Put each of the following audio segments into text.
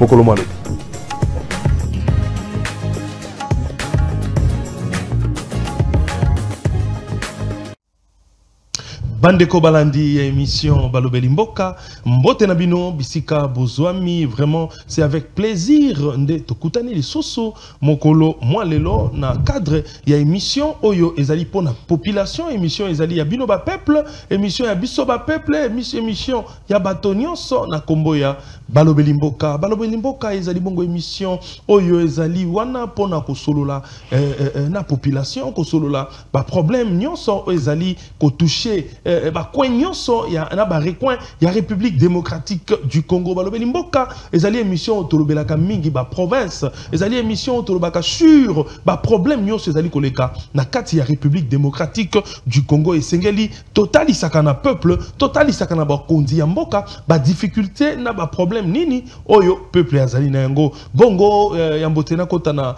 mokolo mwale. Bandeko Balandi, émission Balobeli Mboka, Mbote Nabino, Bisika Bozwami, vraiment, c'est avec plaisir de Tokutani les Soso, Mokolo, moi Lelo, na cadre, il y a émission Oyo, Ezali pour la population, émission Ezali Yabino ba peuple, émission Yabiso ba peuple, émission Yabatonio so, na Komboya, Balobeli Mboka, Ezali bongo émission Oyo, Ezali wana pona kosolola, na population, kosolola, ba problème, nyonso, Ezali, ko touché, il y a la République démocratique du Congo. Balobeli Mboka, ezali émission autolobelaka mingi ba province, ezali émission autolobaka sur ba problème nyonso ezali koleka na kati ya République démocratique du Congo et sengeli totali sakana peuple, totali sakana ba kondi ya mboka, ba difficulté na ba problème nini oyo peuple azali na yango. Bongo ya mbote na kota na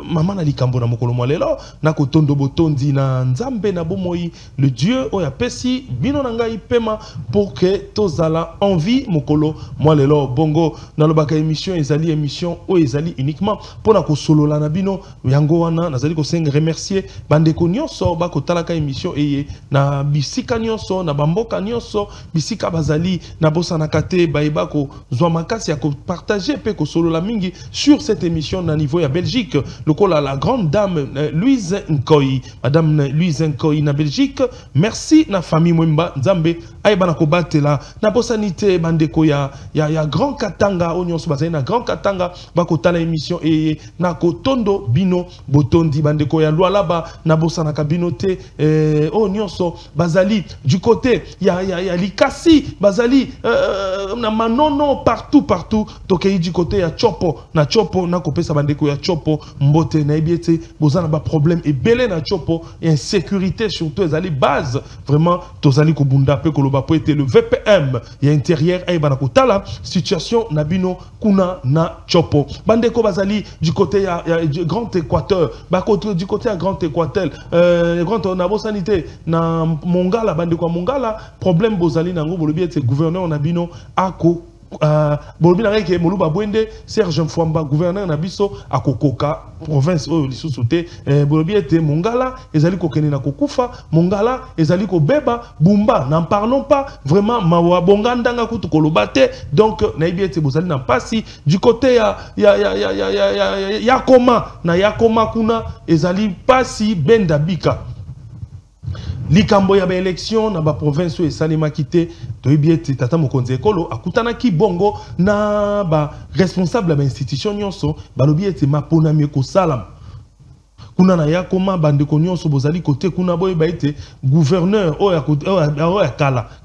mama na likambo na mokolo mwalelo na kotondo botondi na nzambe na bomoi le Dieu oya pesi bino nanga ipema pour que tozala envie mokolo mwalelo bongo na lobaka émission ezali émission o ezali uniquement pona ko solola na bino yango wana nazali ko senga remercier bandeko nyonso ba ko talaka émission eye na bisika nyonso na bamboka nyonso bisika bazali na bosana kate baeba ko zwa makasi ya ko partager pe ko solola mingi sur cette émission na niveau ya Belgique lokola la grande dame Louise Nkoyi, madame Louise Nkoyi na Belgique. Merci na famille Mwemba Nzambe aïba na kobatela na bosanité bandeko ya Grand Katanga onyoso bazali na Grand Katanga bakotala émission et na kotondo bino botondi bandeko ya Lualaba na bosana kabino te onyoso bazali du côté ya Likasi bazali na Manono partout tokei du côté ya Chopo na kopesa bandeko ya Chopo mbote na ebiete bozana ba problème et belé na Chopo et insécurité surtout ezali base vraiment tozali ko bunda pe koloba po été le VPM ya intérieur ay banakotala situation nabino kuna na Chopo bandeko bazali du côté ya Grand Équateur du côté ya Grand Équateur grand na bo sanité na Mongala bandeko Mongala problème bozali nango bolobi ete gouverneur nabino ako bolobi na ke moluba bwende Serge Mfwamba gouverneur na biso akokoka province oyo lisusu te bolobi ete Mongala ezali kokene na kokufa Mongala ezali ko beba bumba n'en parlons pas vraiment mawa bongandanga kutu koloba te donc na ete bozali na pasi du côté ya Yakoma kuna ezali pasi benda bika likambo ya ba élection na ba province et salima kité toyebiete tata mokonzi ekolo akutana ki bongo na ba responsable ba institution nyonso balobi ete maponami ko salam kuna na Yakoma bandeko nyonso bozali côté kuna boye ba ete gouverneur oya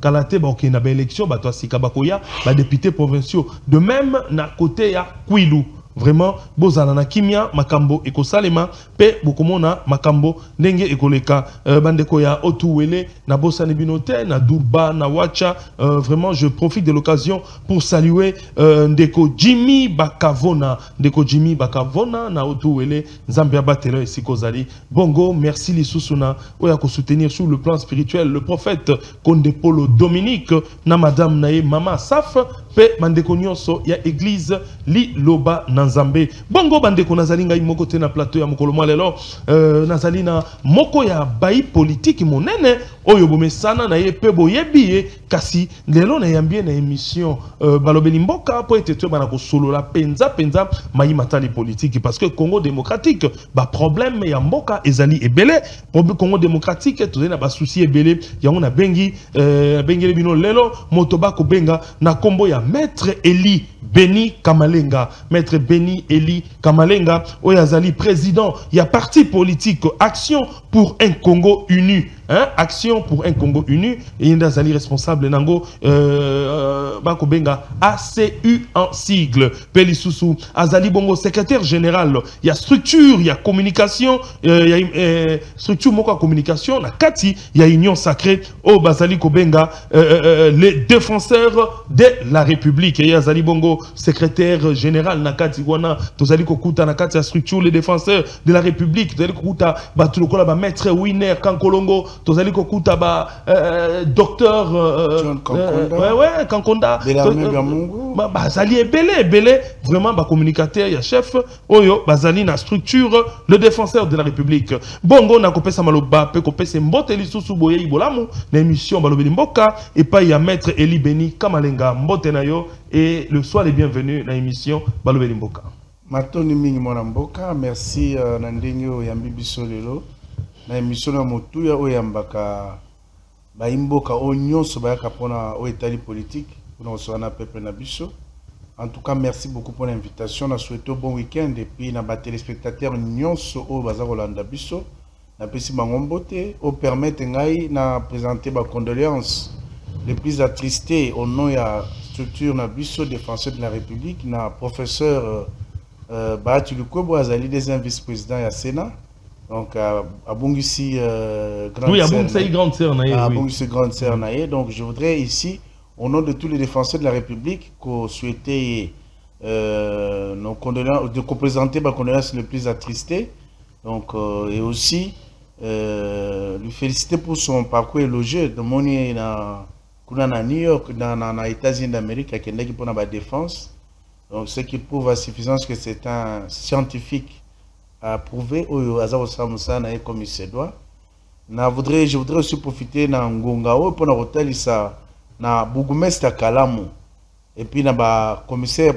kala te ba okena ba élection ba to asika bakoya ba députés provinciaux de même na côté ya Kwilu. Vraiment, bozala na kimia makambo ekosalema pe bokomona makambo ndenge ekoleka bandeko ya Otuwele na bosane binote na Durba na Wacha vraiment je profite de l'occasion pour saluer ndeko Jimmy Bakavona na Otuwele Zambia batelo esikozali bongo merci lisusuna oya ko soutenir sur le plan spirituel le prophète Kondepolo Dominique na madame nae mama Saf pe bandeko nyonso ya église li loba Nzambe bongo bandeko nazali ngai moko te na plateau ya mokolo mwalelo nazali na moko ya bayi politique monene oyo bomesana na ye pe boyebi kasi lelo na yambie na émission Balobeli Mboka po ete to bana ko solola penza mayi matali politique parce que Congo démocratique ba problème ya mboka ezali ebele Congo démocratique to na ba souci ebele yango na bengi bengele bino lelo motoba ko benga na kombo ya maître Eli Beni Kamalenga maître Beni Eli Kamalenga oyazali président il y a parti politique Action pour un Congo uni Action pour un Congo uni et indazali responsable nango bako benga ACU en sigle Pelisusu azali bongo secrétaire général il y a structure il y a communication il y a structure moko communication na kati il y a union sacrée au bazali ko benga les défenseurs de la République et azali bongo secrétaire général na kati wana tozali ko kuta na kati ya structure les défenseurs de la République tozali ko kuta batu lokola ba maître Winner Kankolongo tozali kokuta ba docteur Kankonda bazali ebele vraiment ba communicateur ya chef oyo bazali na structure le défenseur de la République bongo na kopesa maloba pe kopesa mbote lisusu boye ibolamu na émission balobeli mboka et pas ya maître Eli Beni Kamalenga mbote na yo et le soir les bienvenus na émission balobeli mboka. Matoni mingi mwana mboka, merci na ndenge o yambi biso lelo na émission na motuya o yambaka ba imboka o nyonso ba kapona o etali politique pour nous na peuple na biso. En tout cas, merci beaucoup pour l'invitation. Na souhaite bon week-end et puis na ba téléspectateurs nyonso o baza kolanda biso na pesi bangombote o permettre ngai na présenter ba condoléances les plus attristés au nom ya structure na biso défenseur de la République na professeur Bahati Lukobo azali des vice-président ya Sénat donc abongisi grande oui abongisi grande sœur naie abongisi grande sœur naie donc je voudrais ici au nom de tous les défenseurs de la République qu'on souhaitait nos condoléances de présenter ma condoléances les plus attristés donc et aussi lui féliciter pour son parcours élogieux de moni na kuna New York dans les États-Unis d'Amérique qui est pour la défense. Donc, ce qui prouve à suffisance que c'est un scientifique à prouver au Azaro Samoussa comme il se doit. Je voudrais aussi profiter de Ngongao pour nous ça na Bougumestre Kalamu et puis na commissaire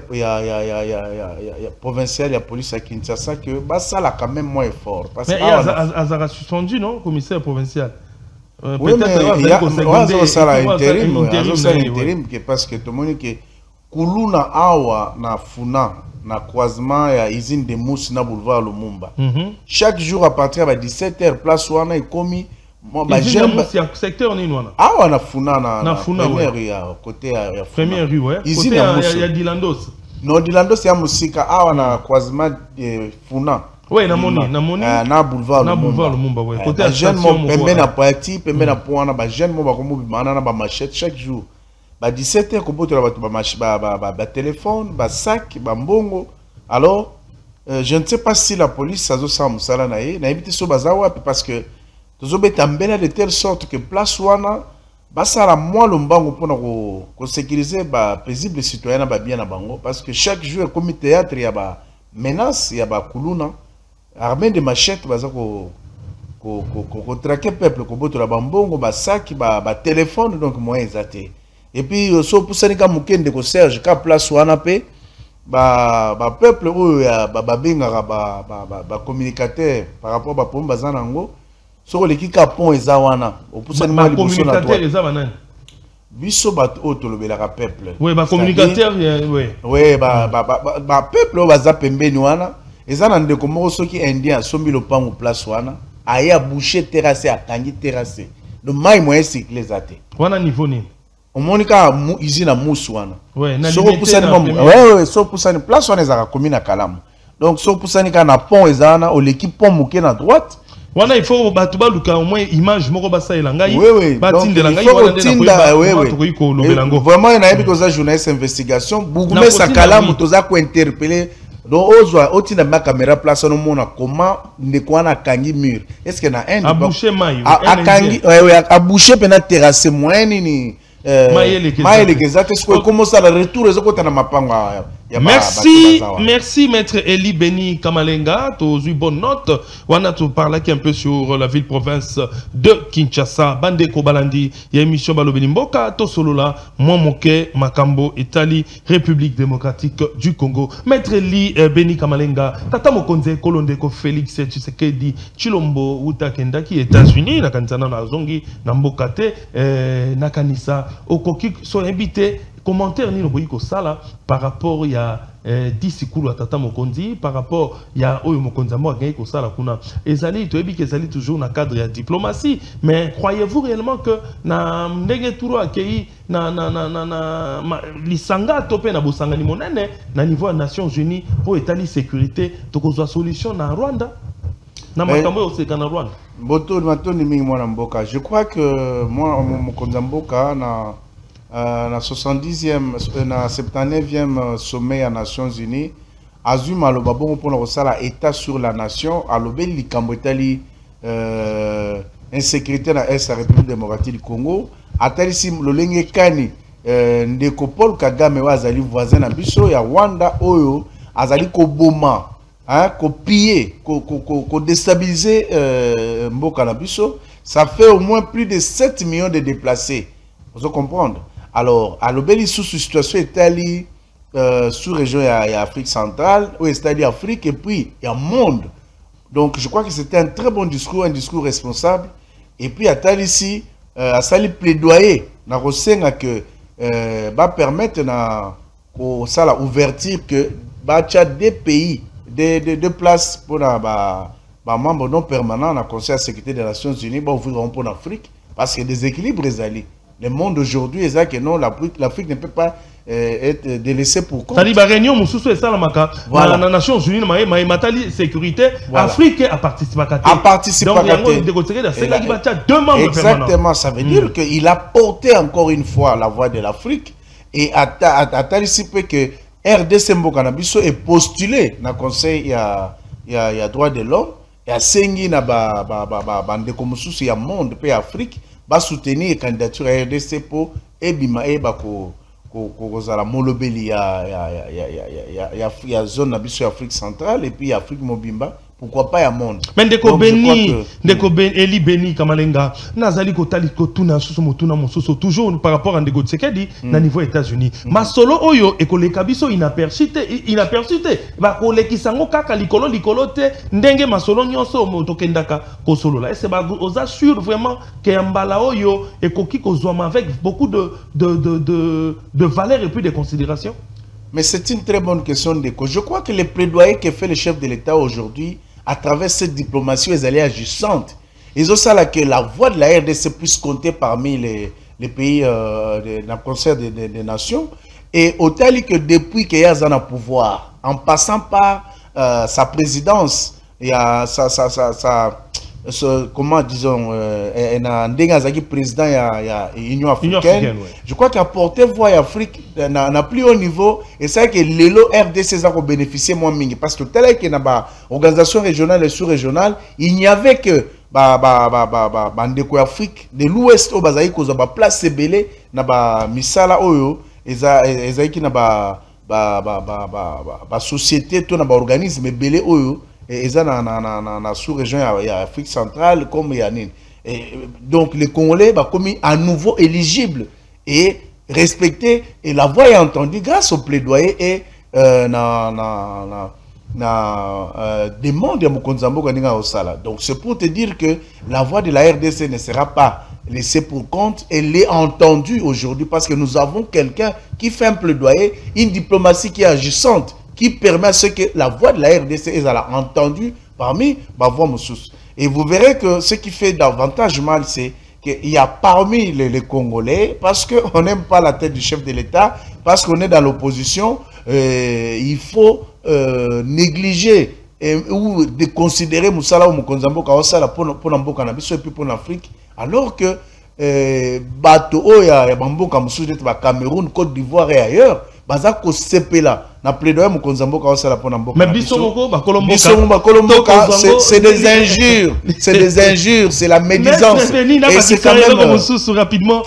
provincial de la police à Kinshasa que ça là quand même moins fort. Mais il y a Azara suspendu non commissaire provincial. Oui mais il y a ça intérim parce que tout le monde que Kuluna awa na funa na croisement ya usine de mousse na boulevard Lumumba. Chaque jour à partir de 17h place wana ekomi ba jeune secteur ni wana. Awa na funa na première rue ya côté ya première rue ouais. Usine ya Dilandos. Non Dilandos ya musika awa na croisement de funa. Ouais na moni na boulevard Lumumba ouais. Côté jeune mo pembe na parti pembe na poana ba jeune mo ba komo bimana na ba machette chaque jour. Bah 17h koboto la téléphone, bah sac, bah mbongo. Alors je ne sais pas si la police ça zo musala na ye, na évité so bazawa parce que tozo betambela de telle sorte que place wana bah ça la moi le mbango pour ko sécuriser bah paisible citoyen ba bien na bango parce que chaque jour comme théâtre ya ba menace ya ba kuluna armée de machettes baza ko traquer peuple koboto la mbongo bah sac bah téléphone donc moyen exaté. Et puis, so pour ça, nous ko Serge, ka place wana pe, ba peuple ou ba benga ba communicateur par rapport ba pomba zanango, so le kika pont eza wana. Pour ça, ba communicateur eza banani. Biso ba auto le bela peuple. Oui, ba communicateur oui. Oui, ba peuple o baza pembeni wana, eza na ndeko moko soki indien sombi lo pango place wana, aya boucher terrasse akangi terrasse. Le mai moyen cycle zate. Wana niveau ni. On monika usine à Mousouana. Ouais, na so pour ça place on ezaka commune à Kalamu. Donc so pour ça na pont ezana au l'équipe pont mouké na droite. Wana il faut batuba luka au moins image moko basa elangai. Oui. Batinde langai wana na vraiment na yebi toza journaliste investigation. Bougumé sa Kalamu toza ko interpeller. Donc ozwa otina ma caméra place no mona comment ndeko wana kangi mur. Est-ce que na un a bouché mai. A kangi a bouché pena terrasse moyen ni Merci maître Eli Beni Kamalenga, tu as eu bonne note. On a parlé un peu sur la ville province de Kinshasa. Bande Kobalandi, il y a émission Balobeli Mboka, to solo là, moi moke Makambo Italie, République démocratique du Congo. Maître Eli Beni Kamalenga, tata mokonze Kolondeko Félix Tshisekedi Chilombo Utakenda qui États-Unis, na kanisana na zongi na mbokate na kanisa okoki son invité commentaire ni loboyiko sala par rapport ya disikulu atata mokonzi par rapport ya oyo mokonzi mo gagné ko sala kuna ezali to ebi ezali toujours na cadre ya diplomatie mais croyez-vous réellement que na ndenge turo akei na lisanga topé na bosanga ni monene na niveau des Nations Unies pour établir sécurité to kozwa solution na Rwanda na makambo yo seka na Rwanda boto matoni mingi mwana mboka. Je crois que moi mokonzi mboka na 70e na 79e sommet à Nations Unies azuma lo babongo pour la état sur la nation alobeli likambo etali insécurité dans l'Est de la République démocratique du Congo. Atalisi lolenge kani ndeko Paul Kagame wa azali voisin na biso ya Rwanda oyo azali ko boma, hein, ko piller, ko déstabiliser mboka na biso. Ça fait au moins plus de 7 millions de déplacés. Vous comprenez? Alors, à l'obéli sous situation Italie, sous-région il y a Afrique centrale, ou c'est-à-dire Afrique, et puis il y a monde. Donc, je crois que c'était un très bon discours, un discours responsable. Et puis, à Tal ici, à Sali plaidoyer, na rosenga que va permettre na ko sala ouverture que bacha des pays, des places pour na membres non permanents dans le Conseil de sécurité des Nations Unies, va ouvrir pour l'Afrique parce que des équilibres les le monde aujourd'hui est que non, l'Afrique ne peut pas être délaissée pour compte. C'est-à-dire réunion mususu et ça la na Nations Unies ma matali sécurité Afrique a participé donc deux membres exactement permanents. Ça veut dire qu'il a porté encore une fois la voix de l'Afrique et à participer que RDC Mbokanabiso est postulé dans le Conseil il y a droit de l'homme et à sengi na ndeko mususu ya monde pe Afrique va soutenir la candidature à RDC pour ebima eba ko kozala molobeli ya zone na biso ya Afrique centrale et puis Afrique mobimba, pourquoi pas ya monde. Mais ndeko Beni Eli Beni Kamalenga nazali kotali kotuna susu motuna mosusu toujours par rapport à ndeko Tshisekedi na niveau États-Unis. Masolo oyo ekoleka biso inaperçu ba kolekisango kaka likolo te ndenge masolo nyonso motokendaka kosolola. Est-ce ba assure vraiment que mbala oyo ekoki kozwama avec beaucoup de valeur et puis de considération? Mais c'est une très bonne question ndeko. Je crois que le plaidoyer que fait le chef de l'État aujourd'hui à travers cette diplomatie, les alliés agissantes, ils ont ça là que la voix de la RDC puisse compter parmi les pays dans le Conseil des Nations. Et autant que depuis qu'il y a un pouvoir, en passant par sa présidence, il y a comment disons, président de l'Union africaine, je crois qu'il a porté voix à l'Afrique n'a plus haut niveau, et c'est que les RDC a bénéficié moins mingi parce que tel que dans organisation régionale et sous-régionale, il n'y avait que ndeko Afrique de l'Ouest au bazaï kozo ba place belé na ba misala oyo ezaki na ba société to na ba organisme belé oyo et ça na sous-région il y a Afrique centrale comme il y a donc les Congolais bah comme à nouveau éligibles et respectés et la voix est entendue grâce au plaidoyer et demande de Mokonzambo Ganinga Osala. Donc c'est pour te dire que la voix de la RDC ne sera pas laissée pour compte, elle est entendue aujourd'hui parce que nous avons quelqu'un qui fait un plaidoyer, une diplomatie qui est agissante, qui permet à ce que la voix de la RDC est entendue parmi ma voix Moussous. Et vous verrez que ce qui fait davantage mal, c'est qu'il y a parmi les Congolais, parce qu'on n'aime pas la tête du chef de l'État, parce qu'on est dans l'opposition, il faut négliger ou déconsidérer Moussala ou Mokonzambo Kaosala pour Namboka Nabiso et puis pour l'Afrique, alors que Bato ya Bamboka Moussou d'être Cameroun, Côte d'Ivoire et ailleurs, Bazako Sepela, na plaidoyer Mokonzambo Kaosala pour Namboka. Mais Bissomoko, Kolomboka, c'est des injures, c'est des injures, c'est la médisance. Et c'est quand même rapidement.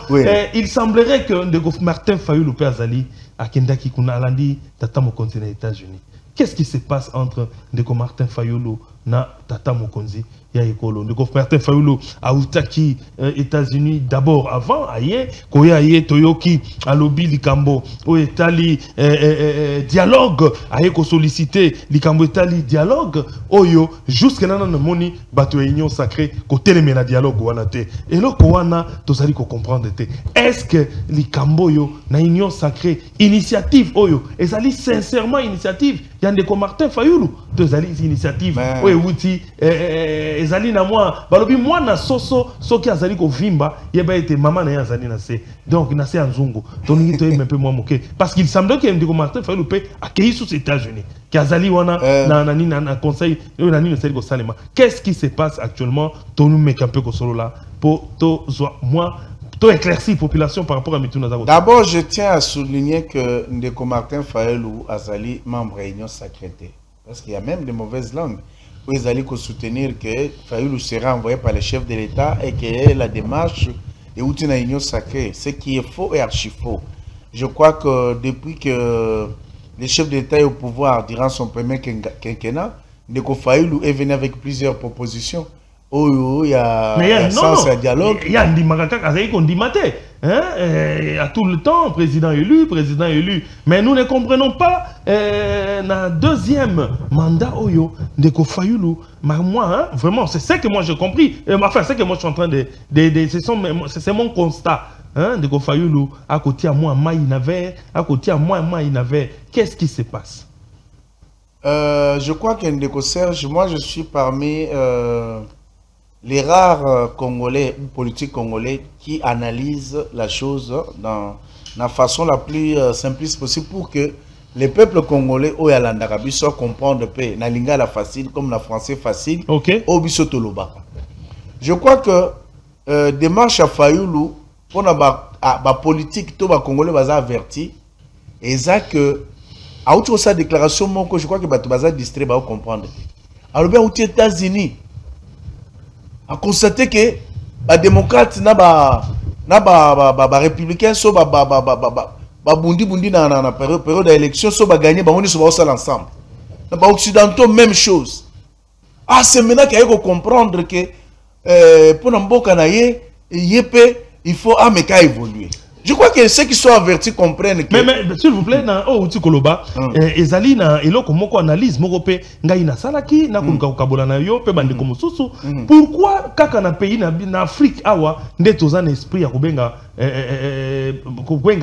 Il semblerait que Martin Fayulu Azali à Kendaki Kunalandi Tata Mokonzi des États-Unis. Qu'est-ce qui se passe entre Ndeko Martin Fayulu na Tata Mokonzi ya ekolo? Ndeko Martin Fayulu a utaki États-Unis d'abord avant aye koya aye toyoki alobi likambo o etali dialogue aye ko solliciter likambo etali dialogue oyo jusqu'à nana moni bato union sacrée ko telemela dialogue wana te eloko wana tozali ko comprendre te. Est-ce que likambo yo na union sacrée initiative oyo ezali sincèrement initiative Ndeko Martin Fayulu tozali initiative oyo wuti ezali na moi balobi moi na soki azali ko vimba yeba ete mama na azali na se donc na se anzungu toningi toye un peu moins moqué parce qu'il semble que Ndeko Martin Fayulu peut accueillir aux États-Unis qui azali wana na conseil na nini seli ko salema. Qu'est-ce qui se passe actuellement tonu meka un peu ko solo là pour moi to éclaircir la population par rapport à Mituna Zago. D'abord, je tiens à souligner que Ndeko Martin Fayulu Azali membre de l'Union sacrée. Parce qu'il y a même des mauvaises langues. où ils allaient soutenir que Fayoulou sera envoyé par le chef de l'État et que la démarche est outille dans l'union sacrée. Ce qui est faux et archi faux. Je crois que depuis que le chef de l'État est au pouvoir durant son premier quinquennat, Ndeko Fayoulou est venu avec plusieurs propositions. Oh, il y a sens et dialogue. Il y a un à tout le temps, président élu. Mais nous ne comprenons pas dans le 2e mandat Oyo de Kofayoulou. Moi, vraiment, c'est ça que moi j'ai compris. Enfin, c'est que moi je suis en train de c'est mon constat. De Kofayoulou, à côté à moi, à côté à moi, qu'est-ce qui se passe? Je crois que Ndeko Serge, moi je suis parmi les rares Congolais ou politiques congolais qui analysent la chose dans la façon la plus simpliste possible pour que les peuples congolais au Yalandarabi soient comprendre paix. Na lingala facile comme la français facile. Ok. Au Bisotoloba. Je crois que démarche à Fayoulou pour la politique tout le Congolais va averti et ça que à autre sa déclaration je crois que tu vas distrait va comprendre. Alors bien aux États-Unis a constaté que les démocrates les républicains sont bundi dans la période d'élection sont gagné on sont ensemble. Les occidentaux même chose. Ah c'est maintenant qu'il faut comprendre que pour n'importe il faut évoluer. Je crois que ceux qui sont avertis comprennent que... Mais s'il vous plaît, dans Outi Koloba, ezali na eloko moko analyse moko pe ngai na salaki na kunuka kabola na yo pe bande comme susu. Pourquoi kaka na pays na Afrique awa ndetoza na esprit ya kubenga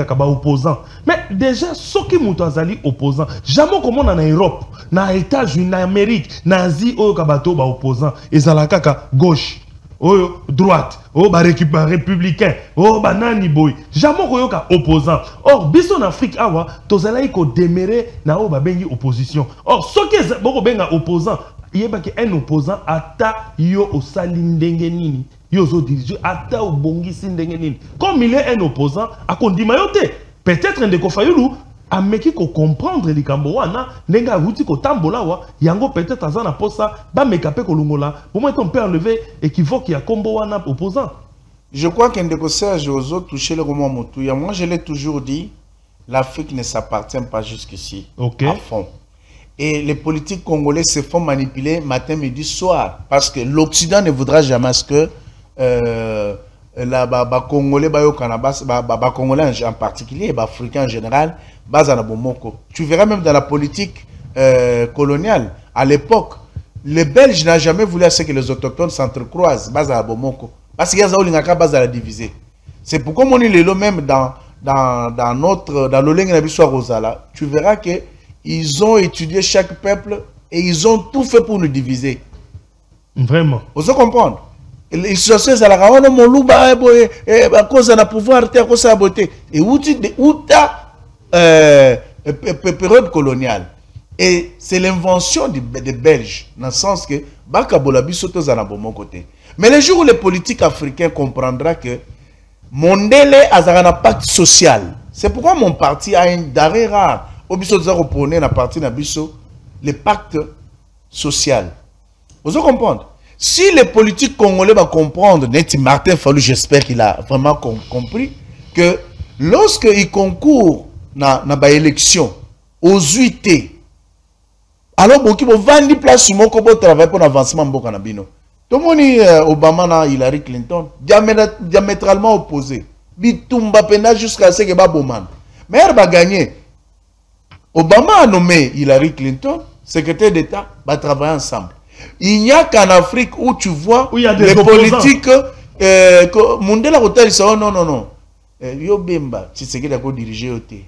kaba opposant. Mais déjà soki muto azali opposant, jamais comme na Europe, na États-Unis, na Amérique, na Asie oyo kabato ba opposant, ezala kaka gauche. Oh, droite, oh, républicain, oh, nani boy. Jamais koyoka opposant. Or, biso en Afrique, awa, tozala iko demere na o babengi opposition. Or, ce qui est boko benga opposant, yeba ki un opposant ata yo osali ndenge nini. Yo zo dirige ata o bongisi ndenge nini. Comme il est un opposant, a kondima yote. Peut-être Ndeko Fayoulou a meki ko comprendre likambo wana nenga wuti ko tambola wa yango peut-être azana posa ba mekape ko lungola pour moi on peut enlever équivoque ya kombo wana opposant. Je crois qu'Ndeko Serge Ozo touché le roman Moutouya. Moi je l'ai toujours dit, l'Afrique ne s'appartient pas jusqu'ici à fond. Et les politiques congolais se font manipuler matin, midi, soir parce que l'Occident ne voudra jamais que Congolais Congolais en particulier, Africains en général, tu verras même dans la politique coloniale, à l'époque, les Belges n'ont jamais voulu que les autochtones s'entrecroisent, parce qu'il y a la diviser. C'est pourquoi on est là même dans le lingue Rosala, tu verras que ils ont étudié chaque peuple et ils ont tout fait pour nous diviser. Vraiment. Vous comprenez? Les situations à la raone mon louba à cause de pouvoir à cause de la beauté et période coloniale et c'est l'invention des Belges dans le sens que Bakabolabi saute à bon côté. Mais le jour où les politiques africains comprendra que Mondele a un pacte social, c'est pourquoi mon parti a un d'arrêt rare au biso de reprendre la partie nabiso le pacte social. Vous comprenez? Si les politiques congolais vont comprendre, Martin Fayulu, j'espère qu'il a vraiment compris, que lorsqu'il concourt dans l'élection aux UT, alors il va vendre place sur mon travail pour l'avancement de Bokanabino. Tout le monde, Obama et Hillary Clinton, diamétralement opposés. Bitumba pena jusqu'à ce que Baboman. Mais elle va gagner. Obama a nommé Hillary Clinton, secrétaire d'État, va travailler ensemble. Il n'y a qu'en Afrique où tu vois où les politiques Mondela Hotel non. Yo Bemba, c'est ce qu'il a dirigé au thé.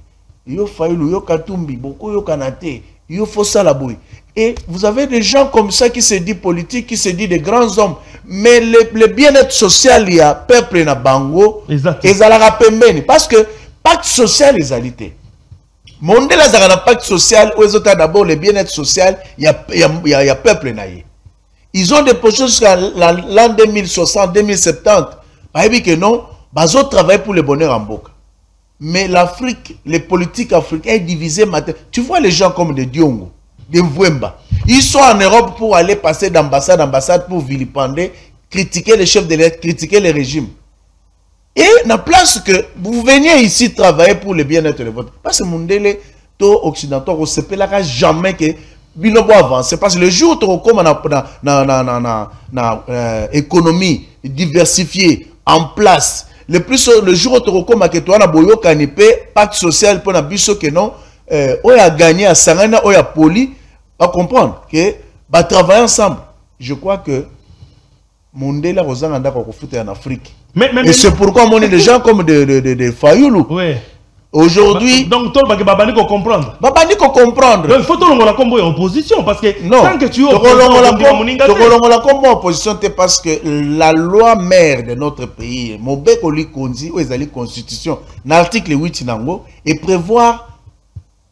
Yo Fayulu, yo Katumbi, beaucoup yo Kanate, yo Fossalaboui. Et vous avez des gens comme ça qui se disent politiques, qui se disent des grands hommes. Mais le bien-être social, il y a peuple na bango. Et ça la rappelle parce que pacte social est alité. Mondela a un pacte social où ils ont d'abord le bien-être social, il y a peuple naïe. Ils ont des projets jusqu'à l'an 2060, 2070. Par exemple que non, ils ont travaillé pour le bonheur en Boka. Mais l'Afrique, les politiques africaines sont divisées maintenant. Tu vois les gens comme des Diongo. de Mvwemba. Ils sont en Europe pour aller passer d'ambassade en ambassade pour vilipender, critiquer les chefs de l'État, critiquer les régimes. Et la place que vous veniez ici travailler pour le bien-être de votre... Parce que Mundele, to occidentaux, on ne sait pas jamais que Binobo avance. Parce que le jour où on a une économie diversifiée en place, le jour où on a un pacte social pour biso que non, on a gagné à Sarana, on a poli, à comprendre que va travailler ensemble. Je crois que Mundele Rosanga ko foot en Afrique. Et c'est pourquoi on est des gens comme des Fayoulou. Ouais. Aujourd'hui. Donc, toi, Babani faut comprendre. Babani faut comprendre. Donc, il faut que la combo en opposition parce que non. Tant que tu es en opposition, parce que la loi mère de notre pays, Mobeko li Kondi, ou la constitution, l'article 8 nango, et prévoir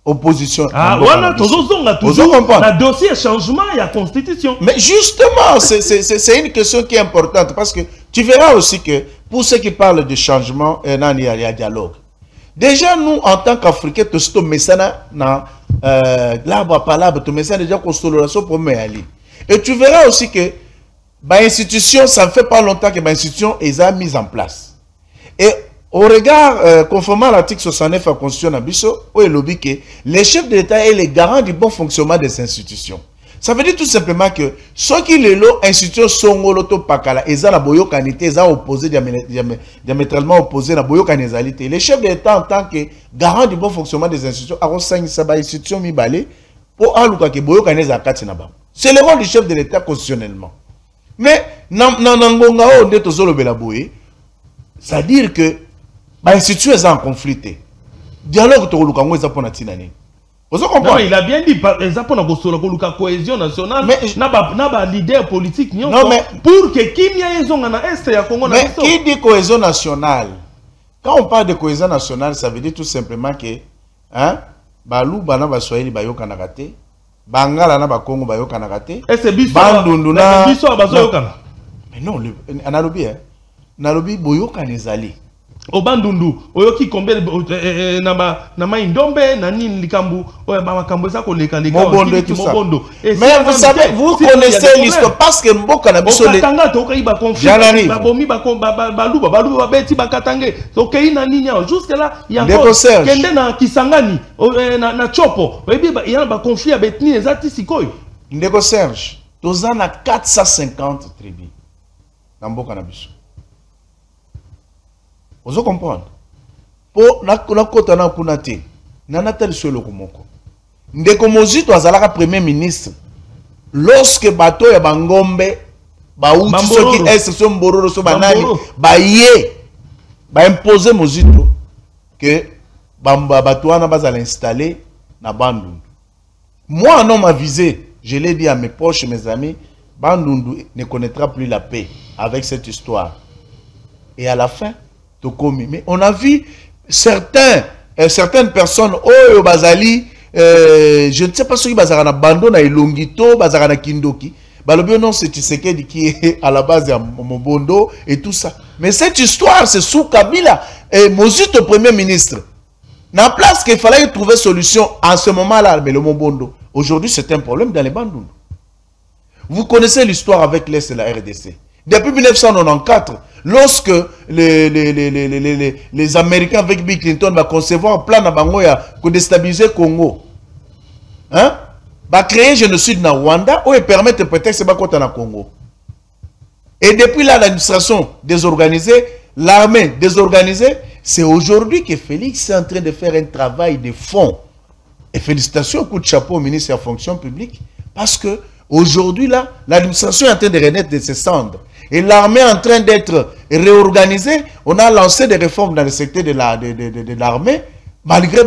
opposition. Ah, voilà, toujours le dossier changement et la constitution. Mais justement, c'est une question qui est importante parce que tu verras aussi que pour ceux qui parlent de changement, il y a dialogue. Déjà, nous, en tant qu'Africains, tout ce messana na l'arbre à palabre, tout messana déjà consolation pour aller. Et tu verras aussi que l'institution, ça ne fait pas longtemps que l'institution est mise en place. Et au regard, conformément à l'article 69 de la Constitution Nabiso, où il lobby que les chefs de l'État est les garants du bon fonctionnement des institutions. Ça veut dire tout simplement que ceux qui les institutions sont l'auto pakala, ils ont la boyo kanité, ils ont opposé diamétralement opposé la boyo kanésalité. Les chefs de l'État en tant que garant du bon fonctionnement des institutions, ont 5 institutions mibalé pour aluka ke boyo kanéza kati na ba. C'est le rôle du chef de l'État constitutionnellement. Mais nangonga o ndeto zolo bela boye, c'est-à-dire que l'institution est en conflit. Dialogue to luka ngo ezapona tinani. Non, il a bien dit, par exemple, la cohésion nationale, n'a leader politique, non, mais pour que qui y ait est et à Congo. Mais qui dit cohésion nationale? Quand on parle de cohésion nationale, ça veut dire tout simplement que, hein, Balou, Bana, Baswahili, Bayo Kanagate, Bangala, na Bakongo, Bayo Kanagate, et c'est Bandunduna. Mais non, Analobi, hein, Analobi, Boyo Kanezali. Au Bandundu, oyoki combien na indombe na nini likambu oya makambo za ko leka leka Mobondo. Mais vous savez, vous connaissez l'histoire parce que mboka na biso le Katanga to kai ba conflit ba bomi ba baluba ba beti ba katange to kai na nini jusque là il y a encore kende na Kisangani na Chopo il y a ba conflit avec ni ezati sikoyo. Ndeko Serge, tozana 450 tribus na mboka na biso. Vous comprenez? Pour na kota na kunate na natali solo komoko. Ndeko Mozito azalaka premier ministre lorsque bato ya bangombe ba uti soki est mbororo so banani ba ye ba imposer Mozito que bato wana bazala installer na Bandundu. Moi un homme avisé, je l'ai dit à mes proches, mes amis, Bandundu ne connaîtra plus la paix avec cette histoire. Et à la fin mais on a vu certaines personnes, oh, Bazali, je ne sais pas ce qui bazara na Bando, na Ilongito, bazara na Kindoki. Balobio non, c'est Tshisekedi qui est à la base de Mobondo et tout ça. Mais cette histoire, c'est sous Kabila et Mozito, premier ministre. Na place qu'il fallait trouver solution en ce moment-là, mais le Mobondo. Aujourd'hui, c'est un problème dans les Bandundu. Vous connaissez l'histoire avec l'Est et la RDC. Depuis 1994, lorsque les Américains avec Bill Clinton vont concevoir un plan pour déstabiliser le Congo, hein, va créer un génocide dans Rwanda ou permettre de prétexte dans le Congo. Et depuis là, l'administration désorganisée, l'armée désorganisée, c'est aujourd'hui que Félix est en train de faire un travail de fond. Et félicitations, coup de chapeau au ministre de la fonction publique, parce que aujourd'hui là, l'administration est en train de renaître de ses cendres. Et l'armée est en train d'être réorganisée. On a lancé des réformes dans le secteur de l'armée, malgré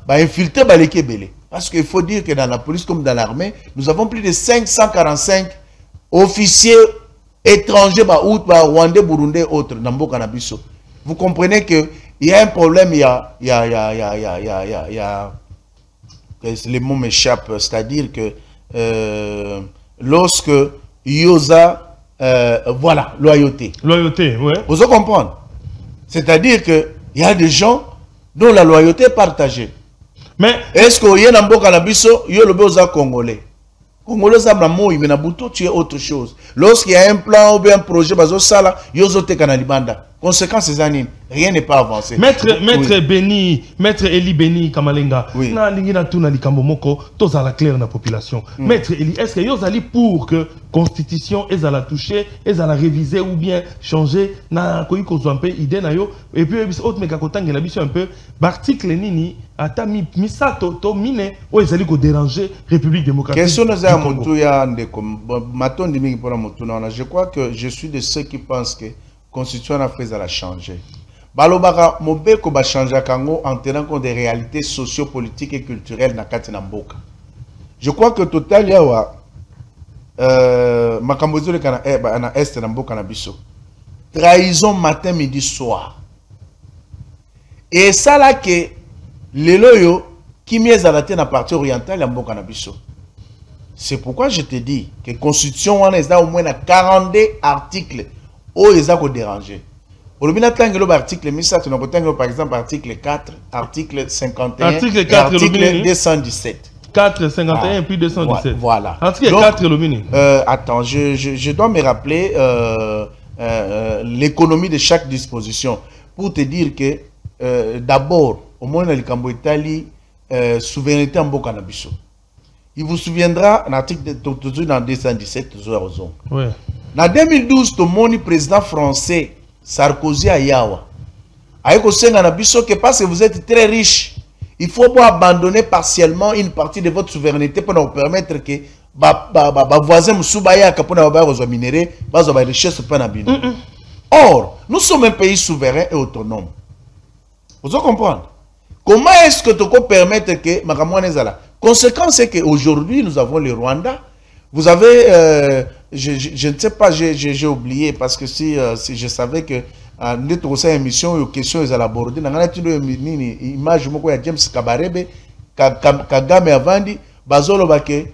infiltrer Baleke Belé. Parce qu'il faut dire que dans la police comme dans l'armée, nous avons plus de 545 officiers étrangers, Rwandais, Burundais et autres, dans Mboka Nabiso. Vous comprenez qu'il y a un problème, les mots m'échappent, c'est-à-dire que lorsque Yosa, voilà, loyauté. Loyauté, oui. Vous comprenez? C'est-à-dire qu'il y a des gens dont la loyauté est partagée. Mais est-ce que vous na mboka na biso yo le besoin congolais? Congolais ça moi mais na buto tu es autre chose. Lorsqu'il y a un plan ou bien un projet bazo sala yo zote kana libanda. Conséquence c'est anine, rien n'est pas avancé. Maître Beni, Maître Eli Beni Kamalenga, na lingi na tuna likambo moko toza la claire na population. Maître Eli, est-ce que yo zali pour que constitution ezala toucher, ezala réviser ou bien changer na koyi kozwa un peu idée na yo et puis autre meka kotangela biso un peu l'article nini ata misato to mine o ezali ko déranger République démocratique. Question na motu ya ndeko matondi mingi pona motu na je crois que je suis de ceux qui pensent que constitution africaine a changé. Balobaka mobeko ba changer kango en tenant compte des réalités socio-politiques et culturelles na kati na mboka. Je crois que total yawa makambo zole kana na est na mboka na biso. Trahison matin midi soir. Et ça là que lelo yo kimi ezalate na partie orientale ya mboka na biso. C'est pourquoi je te dis que constitution wana eza au moins na 42 articles. Oh, ils ont dérangé. Au lieu de l'article 1700, par exemple article 4, article 51, article 4, article 217. 4, 51 et puis 217. Voilà. Article 4 le attends, je dois me rappeler l'économie de chaque disposition pour te dire que d'abord, au moins dans le Cambo Italie, souveraineté en Bokanabiso. Il vous souviendra, l'article dans 217, oui. En 2012, le président français Sarkozy a yawa. Parce que vous êtes très riche, il faut abandonner partiellement une partie de votre souveraineté pour nous permettre que les voisins nous minéraux, les richesses. Or, nous sommes un pays souverain et autonome. Vous comprenez? Comment est-ce que tu peux permettre que la conséquence c'est qu'aujourd'hui, nous avons le Rwanda. Vous avez, je ne sais pas, j'ai oublié parce que si je savais que notre émission, les questions ils allaient aborder. Dans une image de James Kabarebe, Kagame Avandi, Bazolo Bake,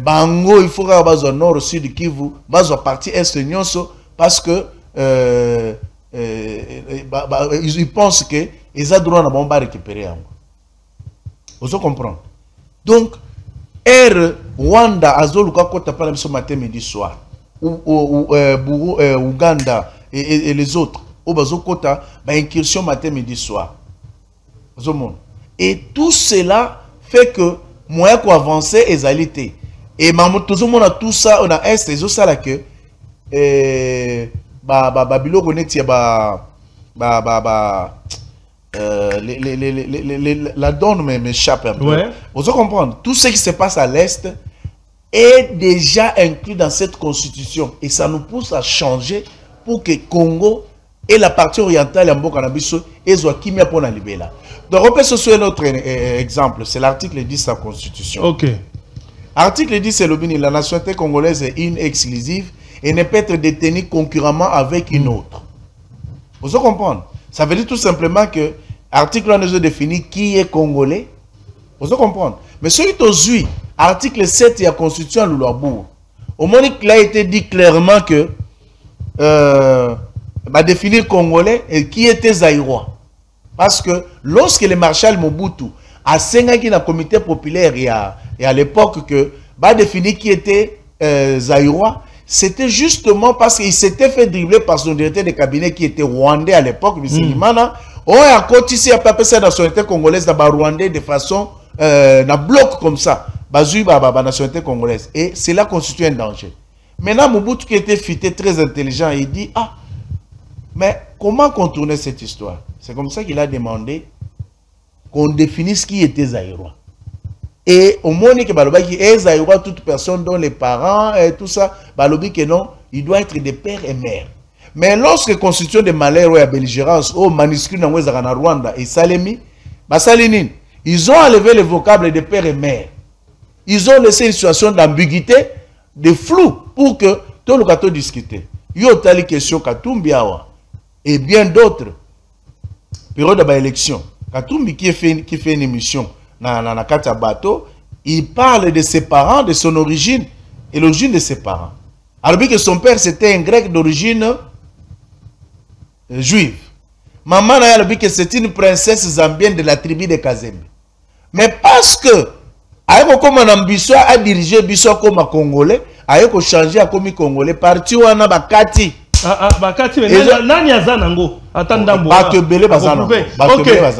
Bango, il faut que Bazo Nord, Sud, Kivu, Bazo parti Est, Nyonso, parce que ils pensent que ils ont droit à bomba récupérer. Vous comprenez? Donc, Rwanda, Azoluka Kota par ce matin, midi, soir, Ouganda et les autres, au Bazokota, incursion matin, midi, soir. Et tout cela fait que moi, qu'on avance, égalité. Et tout le monde a tout ça, on a est, et ça là que, Babilo connaît, la donne m'échappe un peu. Ouais. Vous comprenez? Tout ce qui se passe à l'Est est déjà inclus dans cette constitution. Et ça nous pousse à changer pour que Congo et la partie orientale en Bokanabiso et Zouakimia pour la libérer. Donc, on peut se souvenir notre exemple. C'est l'article 10 de la constitution. Ok. Article 10, c'est la nationalité congolaise est une exclusive et ne peut être détenue concurremment avec une autre. Vous comprenez? Ça veut dire tout simplement que l'article 1 nous définit qui est congolais. Vous comprenez? Mais celui qui article 7 de la Constitution de Louabourg, au moment où il a été dit clairement que définir congolais et qui était zaïrois. Parce que lorsque le marshal Mobutu a signé dans le comité populaire et à l'époque que définir qui était zaïrois, c'était justement parce qu'il s'était fait dribbler par son directeur de cabinet qui était rwandais à l'époque, M. Limana. On a continué à paper sa nationalité congolaise dans le rwandais de façon dans bloc comme ça. Bazui la nationalité congolaise. Et cela constitue un danger. Maintenant, Mobutu qui était fité, très intelligent, il dit, ah, mais comment contourner cette histoire? C'est comme ça qu'il a demandé qu'on définisse qui était zaïrois. Et au moment où il y a toute personne dont les parents et tout ça, que non, il doit être de père et mère. Mais lorsque la constitution de malheur ou la belligérance, ou manuscrit dans le Rwanda et Salemi, ils ont enlevé le vocable de père et mère. Ils ont laissé une situation d'ambiguïté, de flou, pour que tout le monde discute. Il y a telle question Katumbiawa et bien d'autres. Période d'élection. Katumbi qui fait une émission. Dans Kata Bateau, il parle de ses parents, de son origine et l'origine de ses parents. Alors que son père c'était un grec d'origine juive. Maman a dit que c'est une princesse zambienne de la tribu de Kazembe. Mais parce que comme une ambition à diriger biso comme congolais, ayeko changer comme congolais parti wana bakati. Bakati mais nani azanango attendambo. OK,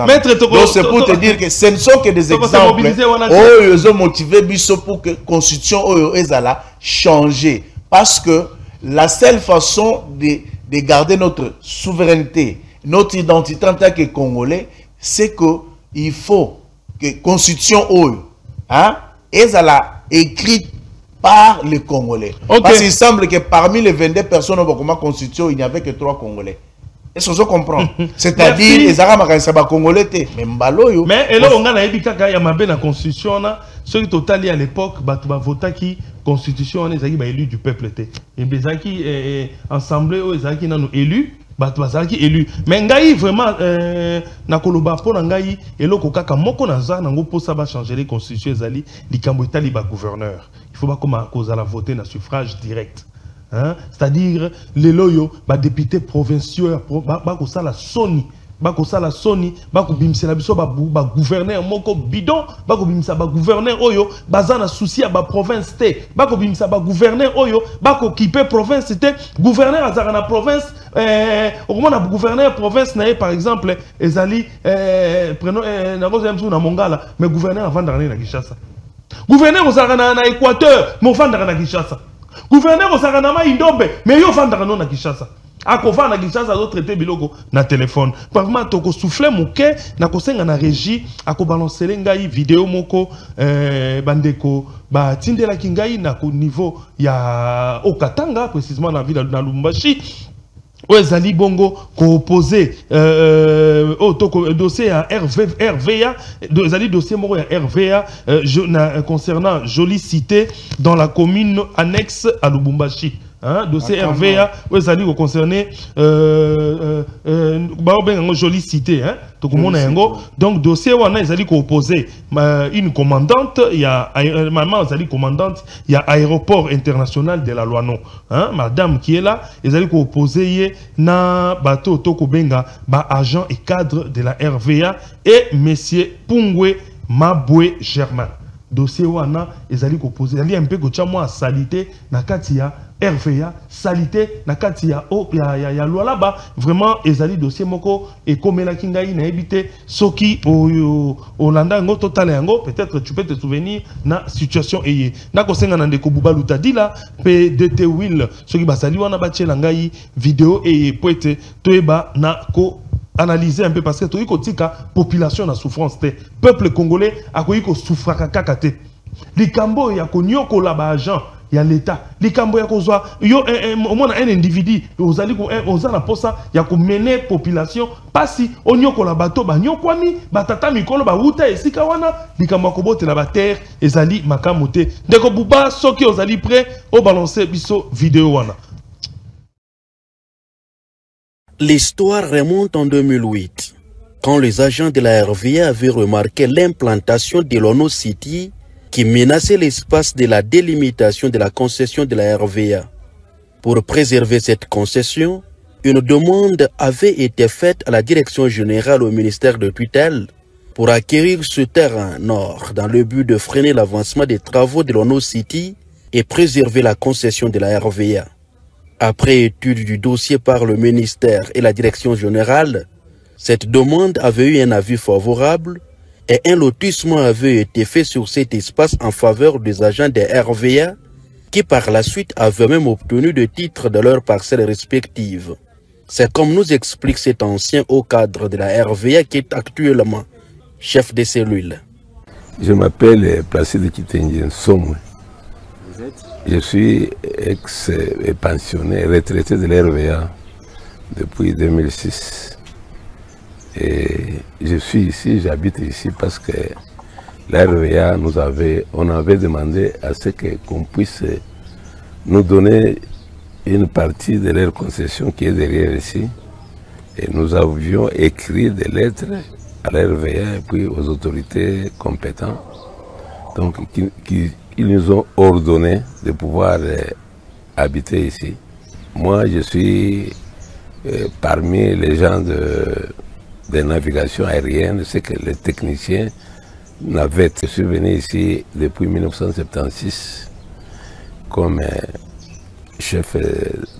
maître Toko. C'est pour te dire que ce ne sont que des exemples. Oh, ils ont motivé biso pour que constitution oyo ezala changer parce que la seule façon de garder notre souveraineté, notre identité en tant que congolais, c'est que il faut que constitution oyo ezala écrite par les Congolais. Parce qu'il semble que parmi les 22 personnes au constitution, il n'y avait que 3 Congolais. Est-ce que je comprends? C'est-à-dire, les Arabes sont Congolais. Mais Mbaloyo. Mais là, on a la constitution. Ceux qui total à l'époque, ils ont voté constitution, ils ont élu du peuple. Et ils ont assemblé, ils ont élu. Élu. Mais ngai vraiment nakoloba pona ngai eloko kaka moko naza nango po ça va changer les constitutions ezali likambo etali ba gouverneur. Il faut pas comme cause à la voter na suffrage direct. Hein? C'est-à-dire les loyo ba député provinciaux ba ko sala soni bako sala soni bako bimsela biso ba gouverneur moko bidon bako bimsa ba gouverneur oyo bazana souci à ba province té bako bimsa ba gouverneur oyo bako kipe province té gouverneur azara na province au moment na gouverneur province na par exemple ezali prenons na gozo msu na Mongala mais gouverneur avant d'arriver na Kinshasa gouverneur ozara na Équateur mais avant d'arriver na Kinshasa gouverneur ozara na Maindombe mais yo vandara na Kinshasa. Akova na Kinshasa do traiter biloko na téléphone. Parlement toko souffler moké na kosenga na régie ako balancer ngai vidéo moko bandeko ba tindela kingai na ko niveau ya Okatanga précisément na ville na Lubumbashi. Ezali bongo ko opposé dossier à RVA ezali dossier moko ya RVA concernant Jolie Cité dans la commune annexe à Lubumbashi. Hein, dossier RVA, où ça dit concerné Jolie Cité, hein, tout le monde donc dossier où on a opposé une commandante, il y a maman commandante, il y a aéroport international de la Loano, hein, madame qui est là, ils allaient opposer na bateau toko benga ba agent et cadre de la RVA et monsieur Pungwe Mabwe Germain. Dossier wana ezali koposer ezali un peu kochamo à salité na katia RVA salité na katia ya loi là-bas vraiment ezali dossier moko et comme la kingai na ebité soki Olanda ngo total yango peut-être tu peux te souvenir na situation eye na kosenga na ndeko Bubalu Tadila PDT Will soki basali wana bachela ngai vidéo eye poete toeba na ko analyser un peu parce que tout la population na souffrance te peuple congolais a ko souffraka kakate likambo ya ko nyoko la ba agent ya l'état likambo ya ko zwa yo mona un individu ozali ko ozana posa ya ko mener population pasi onyoko la bato ba nyokwami batata mikolo ba wuta esika wana likambo ko botela ba terre ezali makamote ndeko buba soki ozali prêt au balancer biso vidéo wana. L'histoire remonte en 2008, quand les agents de la RVA avaient remarqué l'implantation de l'Ono City qui menaçait l'espace de la délimitation de la concession de la RVA. Pour préserver cette concession, une demande avait été faite à la direction générale au ministère de tutelle pour acquérir ce terrain nord dans le but de freiner l'avancement des travaux de l'Ono City et préserver la concession de la RVA. Après étude du dossier par le ministère et la direction générale, cette demande avait eu un avis favorable et un lotissement avait été fait sur cet espace en faveur des agents des RVA qui par la suite avaient même obtenu des titres de leurs parcelles respectives. C'est comme nous explique cet ancien haut cadre de la RVA qui est actuellement chef de cellule. Je m'appelle Placide Kitengien Somwe. Je suis ex-pensionné, retraité de l'RVA depuis 2006. Et je suis ici, j'habite ici parce que l'RVA on avait demandé à ce qu'on puisse nous donner une partie de leur concession qui est derrière ici. Et nous avions écrit des lettres à l'RVA et puis aux autorités compétentes. Donc, ils nous ont ordonné de pouvoir habiter ici. Moi, je suis parmi les gens de navigation aérienne, c'est que les techniciens navette. Je suis venu ici depuis 1976 comme chef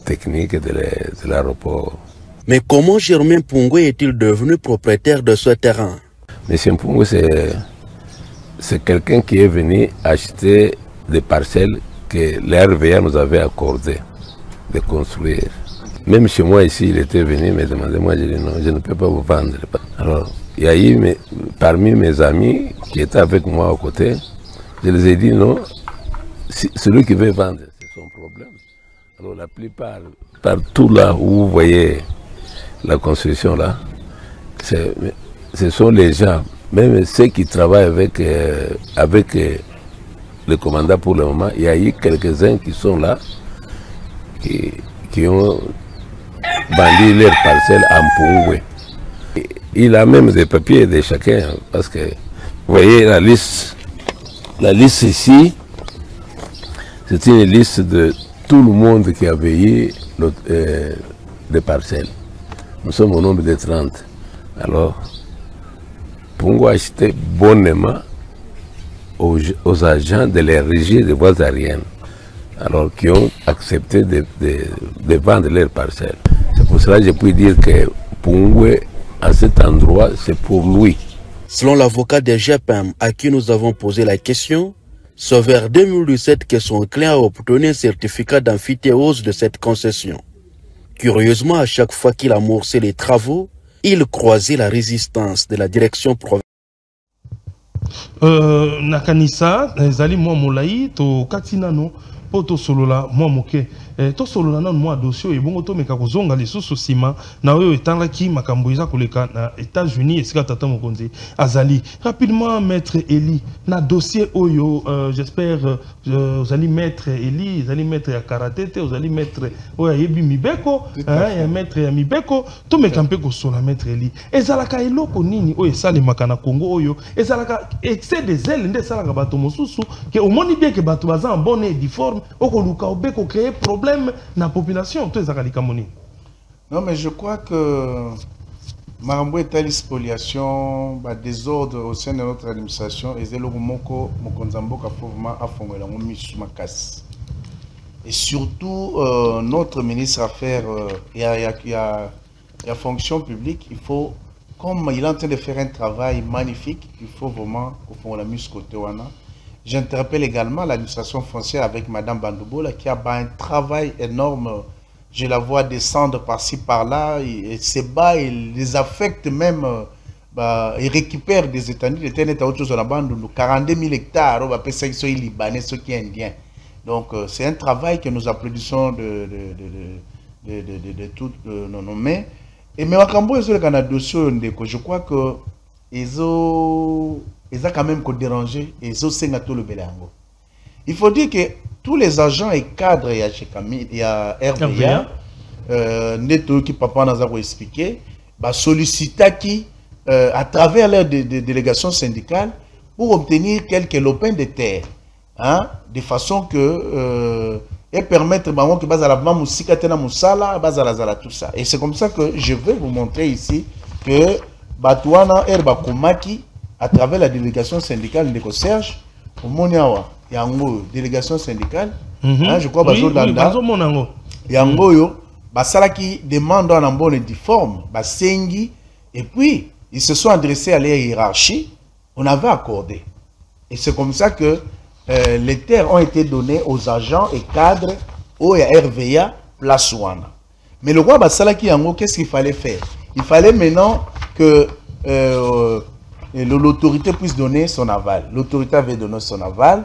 technique de l'aéroport. Mais comment Germain Pungwe est-il devenu propriétaire de ce terrain? Monsieur Pungwe, c'est quelqu'un qui est venu acheter des parcelles que l'RVA nous avait accordées de construire. Même chez moi ici, il était venu me demander, moi j'ai dit non, je ne peux pas vous vendre. Alors, il y a eu parmi mes amis qui étaient avec moi à côté, je les ai dit non, celui qui veut vendre, c'est son problème. Alors la plupart, partout là où vous voyez la construction là, ce sont les gens, même ceux qui travaillent avec le commandant pour le moment, il y a eu quelques-uns qui sont là, qui ont vendu leurs parcelles en Pungwe. Il a même des papiers de chacun, parce que vous voyez la liste ici, c'est une liste de tout le monde qui a payé des parcelles. Nous sommes au nombre de 30. Alors, Pungwe a acheté bonnement aux agents de la régie des voies aériennes, alors qui ont accepté de vendre leurs parcelles. C'est pour cela que je peux dire que Pungwe, à cet endroit, c'est pour lui. Selon l'avocat des GPM à qui nous avons posé la question, c'est vers 2017 que son client a obtenu un certificat d'amphithéose de cette concession. Curieusement, à chaque fois qu'il amorçait les travaux, il croisait la résistance de la direction provinciale. Nakanisa, Zali moi Moulaï, to Katinano, poto solola, moi moke. To solola non moi dossier et bon to meka kozonga les sous sima na oyo etanga ki makambo eza koleka na États-Unis esika tata mokonzi azali rapidement maître Eli na dossier oyo j'espère vous allez maître Eli vous allez maître ya karaté vous allez maître oyo yebi mibeko ya maître ya mibeko to meka mpe ko sola maître Eli ezalaka eloko nini oyo esali makana Congo oyo ezalaka excès des ailes nde salaka bato mosusu ke omoni bien que bato baza en bonne et due forme okoluka obeko créer problème na population. Non, mais je crois que Marambo est à spoliation, désordre au sein de notre administration, et c'est le moko mokonzambo kafouma a fongé la makasi. Et surtout notre ministre affaires et à fonction publique, il faut, comme il est en train de faire un travail magnifique, il faut vraiment au fond la mise côté wana. J'interpelle également l'administration foncière avec Madame Bandoubola qui a un travail énorme. Je la vois descendre par-ci, par-là, et se bat, et les affecte même, et récupère des étendues. Les terres autre chose, on a 42 000 hectares, on va appeler ça qui sont libanais, ceux qui sont indiens. Donc c'est un travail que nous applaudissons de toutes nos mains. Et mais je crois que ils ont quand même dérangé et ils ont tout le bélango. Il faut dire que tous les agents et cadres, il y a RVA, Neto qui papa nous a expliqué, sollicita qui à travers leur délégation syndicale pour obtenir quelques lopins de terre, hein, de façon que et permettre que tout ça. Et c'est comme ça que je vais vous montrer ici que Batouana Herba Komaki à travers la délégation syndicale de Serge, au Moniawa, il y a une délégation syndicale, je crois, Yango, qui demande en bonne forme, Sengi, et puis ils se sont adressés à la hiérarchie, on avait accordé. Et c'est comme ça que les terres ont été données aux agents et cadres au RVA Place Wana. Mais le roi Basalaki Yango, qu'est-ce qu'il fallait faire? Il fallait maintenant que l'autorité puisse donner son aval. L'autorité avait donné son aval.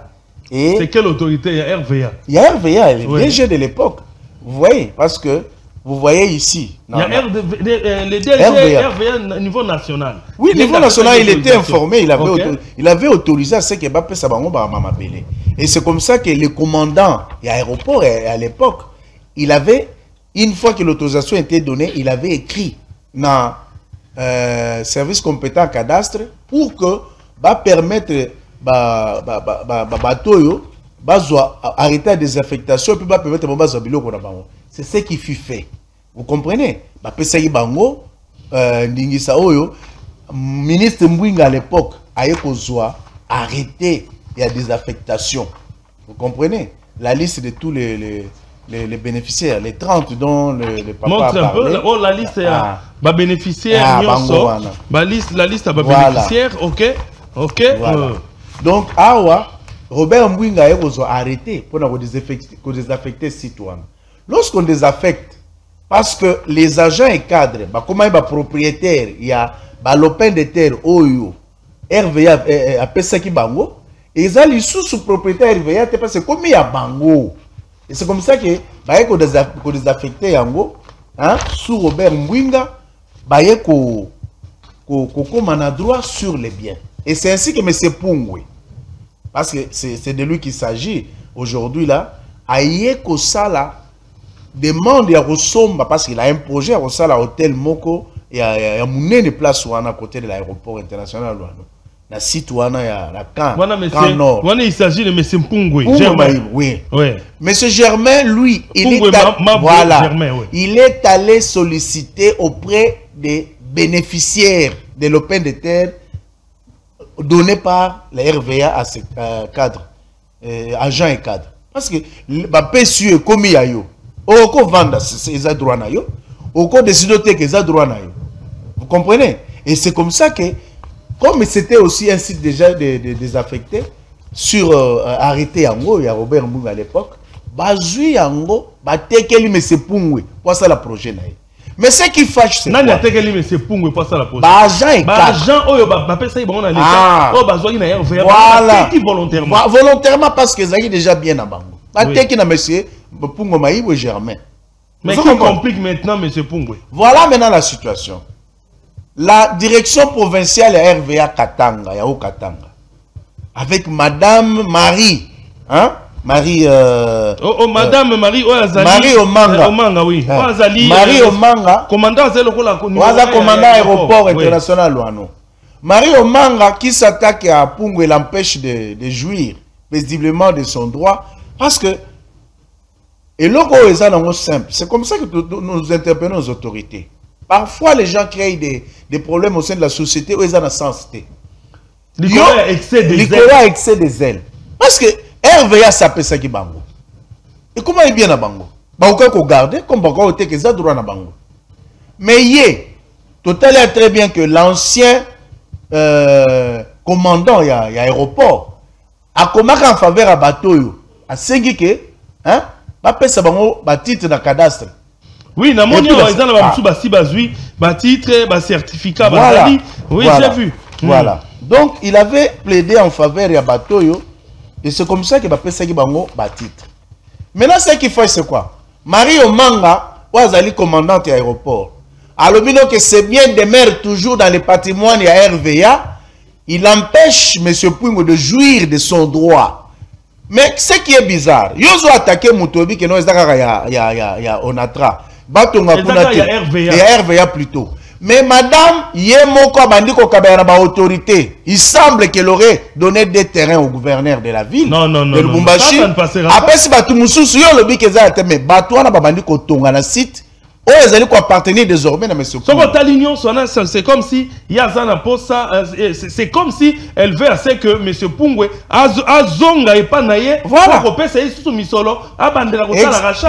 C'est quelle autorité? Il y a RVA. Il y a RVA, le DG de l'époque. Vous voyez, parce que vous voyez ici. Il y a le DG RVA au niveau national. Oui, au niveau national, il était informé. Il avait autorisé à ce que Bappé Sabango Mamabélé. Et c'est comme ça que le commandant de l'aéroport, à l'époque, il avait, une fois que l'autorisation était donnée, il avait écrit dans service compétent cadastre pour que permettre arrêter la désaffectation et puis permettre c'est ce qui fut fait. Vous comprenez? Ministre Mbouinga à l'époque aye kozwa arrêté, il y a des affectations. Vous comprenez? La liste de tous les bénéficiaires, les 30 dont le papa montre a parlé. un peu, oh, la liste est bénéficiaire, la liste est bénéficiaire, ok, ok. Voilà. Donc, awa, Robert Mbwinga a arrêté pour désaffecter citoyens. Lorsqu'on désaffecte, parce que les agents et cadres, comment il y a propriétaire, il y a l'open de terre, Oyo, RVA, a Pesaki Bango, et ils ont les sous-propriétaires RVA, parce que comme il y a Bango, et c'est comme ça que, qu'on désaffecté Yango, hein, sous Robert Mbwinga, qu'on a droit sur les biens. Et c'est ainsi que M. Pungwe, parce que c'est de lui qu'il s'agit aujourd'hui là, aïe Kosala demande à Rosomba, parce qu'il a un projet à Rosala Hôtel Moko, et à une place à côté de l'aéroport international. La site où il y a la Camp Nord. Il s'agit de M. Pungwe. Oui. Oui. M. Germain, lui, il est allé solliciter auprès des bénéficiaires de l'Open de terre donné par la RVA à ses cadres, agents et cadres. Parce que le PSU est comme il y a eu. Au co vendre ces droits na yo, au co décider que ces droits na yo. Vous comprenez? Et c'est comme ça que, comme c'était aussi un site déjà désaffecté, sur arrêté Yango, il y a Robert Mbunga à l'époque, bazui Yango, batekeli mais c'est Pungwe, pour ça la projet na yo. Mais ce qui fâche, c'est quoi? Nani atekeli mais c'est Pungwe, pour ça la projet. Agent et cadre. Agent, oyo bapesa yi bango na l'état, oh bazoi na RVA, voilà. Volontairement. Volontairement parce que Zaki déjà bien à Bango. Bateki na monsieur Pungwe Maïbo Germain. Mais qui complique maintenant M. Pungwe? Voilà maintenant la situation. La direction provinciale à RVA Katanga, Yao Katanga, avec Madame Marie, hein? Marie. Madame Marie, Marie Omanga. Omanga, oui. Marie Omanga. Commandant aéroport international Luano. Marie Omanga qui s'attaque à Pungwe l'empêche de jouir paisiblement de son droit parce que et logo est simple. C'est comme ça que nous interpellons les autorités. Parfois, les gens créent des problèmes au sein de la société où ils ont la sensité. Nicolas excès des ailes. Parce que RVA s'appelle ça qui bango. Et comment il est bien à bango? Baouka ko garder comme baouka ote que ça droit na bango. Mais yé, total est très bien que l'ancien commandant il y a aéroport a commencé en faveur à bateau a sengi que hein ba pesa bango ba titre na cadastre. Oui, na moni ils ont ba musu ba si bazui ba titre ba certificat ba zali. Oui, j'ai vu. Voilà. Donc il avait plaidé en faveur à bateau et c'est comme ça que ba pesa ki bango ba titre. Maintenant ce qu'il faut c'est quoi? Marie Omanga Ouazali commandante à aéroport. Alors que c'est bien demeure toujours dans le patrimoine de RVA, il empêche M. Pungwe de jouir de son droit. Mais ce qui est bizarre, Yozo attaqué Moutobi que non il y a Onatra. Batonga kuna il y a RVA plutôt. Mais madame Yemoko Bandiko Kabera ba autorité, il semble qu'elle aurait donné des terrains au gouverneur de la ville de Lubumbashi. Après si batu mususu yo lobi que ça mais batu wana ba bandiko tonga na site. Oh, ils allaient appartenir désormais à M. Pungwe. C'est comme si c'est comme si elle veut assez que M. Pungwe azonga et pas naïe. Voilà.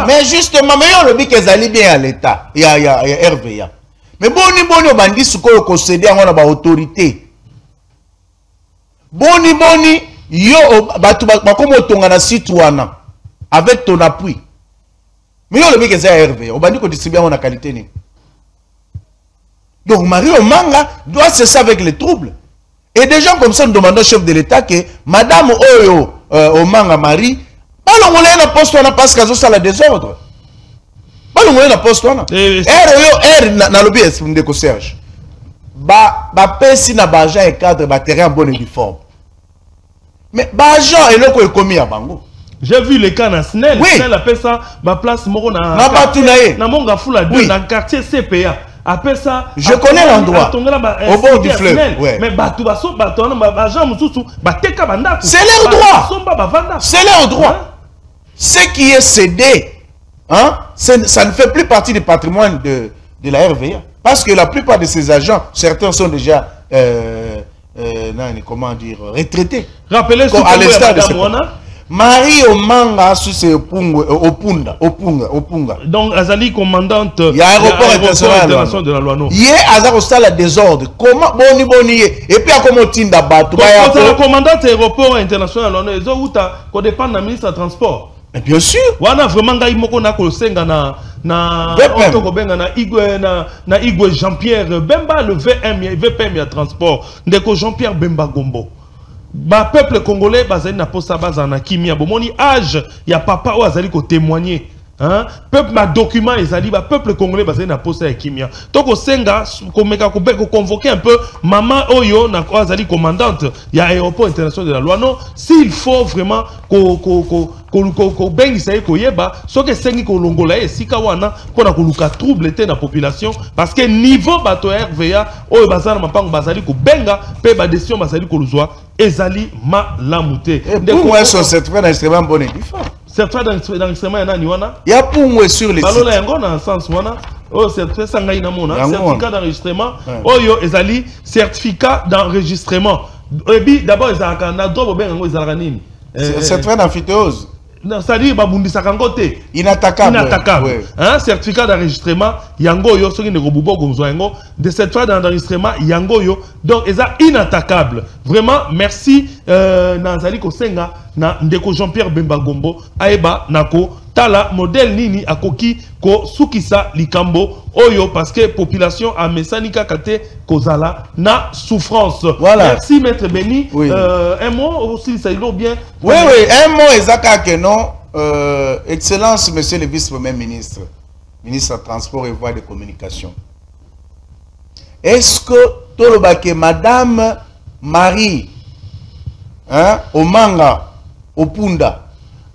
Mais justement, mais on le dit qu'ils allaient bien à l'État. Il y a RVA. Mais boni on bandit ce qu'on concédé à la autorité. Boni yo batu bakomo tonga na citoyen avec ton appui. Mais on le dit que c'est RV. On va dire qu'on distribue en qualité. Donc Marie Omanga doit cesser avec les troubles. Et des gens comme ça nous demandent au chef de l'État que Madame Oyo Omanga Marie, pas l'ongolais na poste parce qu'elle a la désordre. Pas l'ongolais na poste na lobby de Serge. Ba pesi na baja et cadre ba terrain en bonne et due forme. Mais baja et loko est commis à Bango. J'ai vu le cas dans Snell. Oui. Snell appelle ça ma place moro na Monga Fula 2 dans le quartier CPA. Appelle ça. Je connais l'endroit. Au bord du fleuve. Ouais. Mais c'est leur droit. C'est leur droit. Ce qui est cédé, hein, ça ne fait plus partie du patrimoine de la RVA. Parce que la plupart de ces agents, certains sont déjà comment dire, retraité. Rappelez ce à l'instar de ce Marie Omanga sous ses Opunga. Donc, Azali, commandante il y a aéroport international de la Loano. Il y a la désordre. Comment boni et puis à comment tinda bato. La commandante aéroport international de la Loano, où dépend de la ministre du transport. Bien sûr. On a vraiment na Igwe Jean-Pierre Bemba le VPM ya transport ndeko Jean-Pierre Bemba Gombo ba peuple congolais bazali na posa bazana kimia bomoni âge ya papa o azali ko témoigner hein peuple ma document ezali ba peuple congolais bazali na posa ya kimia toko senga komeka ko convoquer un peu maman oyo na ko azali commandante ya aéroport international de la Loano s'il faut vraiment ko bengisa ko yeba soki sengi ko longola esika wana pona ko luka trouble te na population parce que niveau bato RVA oyo bazana mapango bazali ko benga pe ba décision bazali ko luzwa ezali malamu te pour un certificat d'enregistrement bon et différent. Certificat d'enregistrement yana ni wana ya pour sur les balola yango na sens wana oyo certificat sangai na mona certificat d'enregistrement oyo ezali certificat d'enregistrement ebi d'abord ezalaka na droit benga ngo ezalaka nini certificat d'amphithéose. C'est-à-dire babundisaka ngo te inattaquable hein certificat d'enregistrement yango yo soki ndeko bubo gomzo yango de certificat d'enregistrement yango yo donc eza inattaquable vraiment merci nanzali ko senga na ndeko Jean-Pierre Bemba Gombo aeba nako tala modèle nini akoki ko sukisa likambo oyo parce que population a mesanika kate kozala na souffrance. Voilà. Merci maître Béni. Oui. Un mot aussi ça il bien. Oui un mot ezaka que non excellence monsieur le vice-premier ministre ministre des transports et voies de communication. Est-ce que tolobake madame Marie Omanga Opunda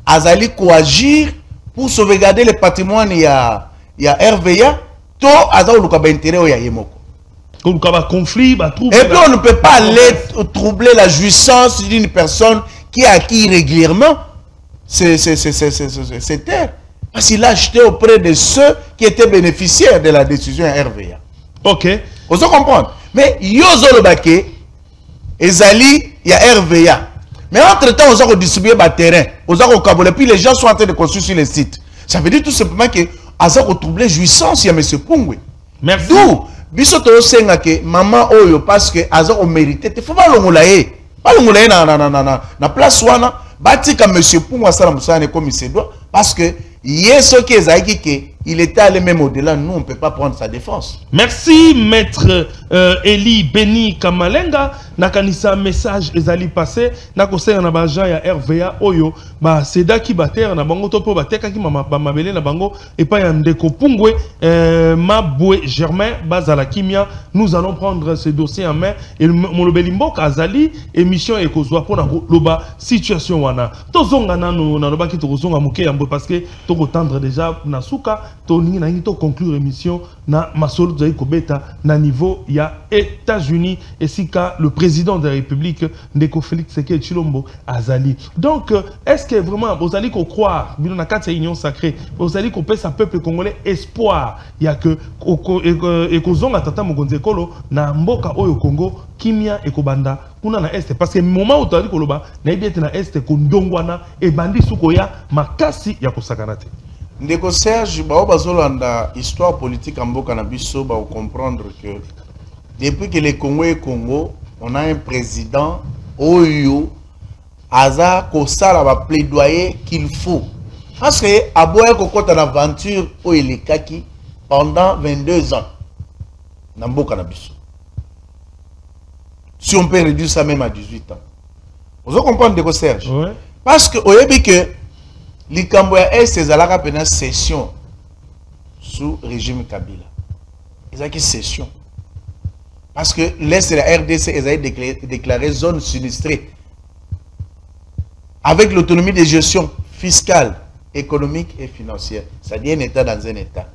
azali ko agir pour sauvegarder le patrimoine ya RVA to aza luka ba intérêt ya yemoko conflit et puis on ne peut pas aller troubler la jouissance d'une personne qui a acquis régulièrement ces terres parce qu'il a acheté auprès de ceux qui étaient bénéficiaires de la décision RVA. OK, vous comprenez mais yozo le baké ezali ya RVA. Mais entre-temps, on a redistribué le terrain, on a recabolé, puis les gens sont en train de construire sur les sites. Ça veut dire tout simplement que on a retrouvé jouissance, il y a M. Pungwe. Merci. D'où, bisoto senga que maman oyo parce que on a mérité, il faut pas l'ongolaye. Pas l'ongolaye na place wana, bati comme M. Pungwe sala musane comme il se doit, parce que yeso qui est il était allé même au-delà, nous on ne peut pas prendre sa défense. Merci maître Eli Beni Kamalenga. Nakanisa message ezali passé nakosela na bajan ya RVA oyo ba sedaki bater na bango to po bateka ki mabele na bango et pas ya ndeko Pungwe Mabwe Germain bazala kimia. Nous allons prendre ce dossier en main et molobeli mboka azali émission ekozwa pona loba situation wana tozonga nanu na loba ki tozonga moke yambo parce que to tendre déjà na suka to ningi na ngi to conclure émission na masolo zai kobeta na niveau ya États-Unis et sika le président de la République Ndeko Félix Tshisekedi Tshilombo azali. Donc est-ce que vraiment vous allez croire bino na kati union sacrée vous allez qu'on pèse un peuple congolais espoir il y a que ekozonga tata mokonzi ekolo na mboka oyo Congo kimia ekobanda kuna na est parce que moment où tu as dit koloba na bien na est ko ndongwana e bandi suko ya makasi ya kosakana te. Ndeko Serge ba bazolanda histoire politique en mboka na biso ba comprendre que depuis que le Congo est Congo, on a un président Oyo Aza Kosala va plaidoyer qu'il faut. Parce que Aboya Kokota une aventure où il est kaki pendant 22 ans. Nambo Kanabiso. Si on peut réduire ça même à 18 ans. Vous comprenez de quoi Serge? Ouais. Parce que vous savez que l'Ikamboya est ces alaka pendant session sous régime Kabila. Ils ont une session. Parce que l'Est de la RDC est déclaré zone sinistrée. Avec l'autonomie de gestion fiscale, économique et financière. C'est-à-dire un État dans un État.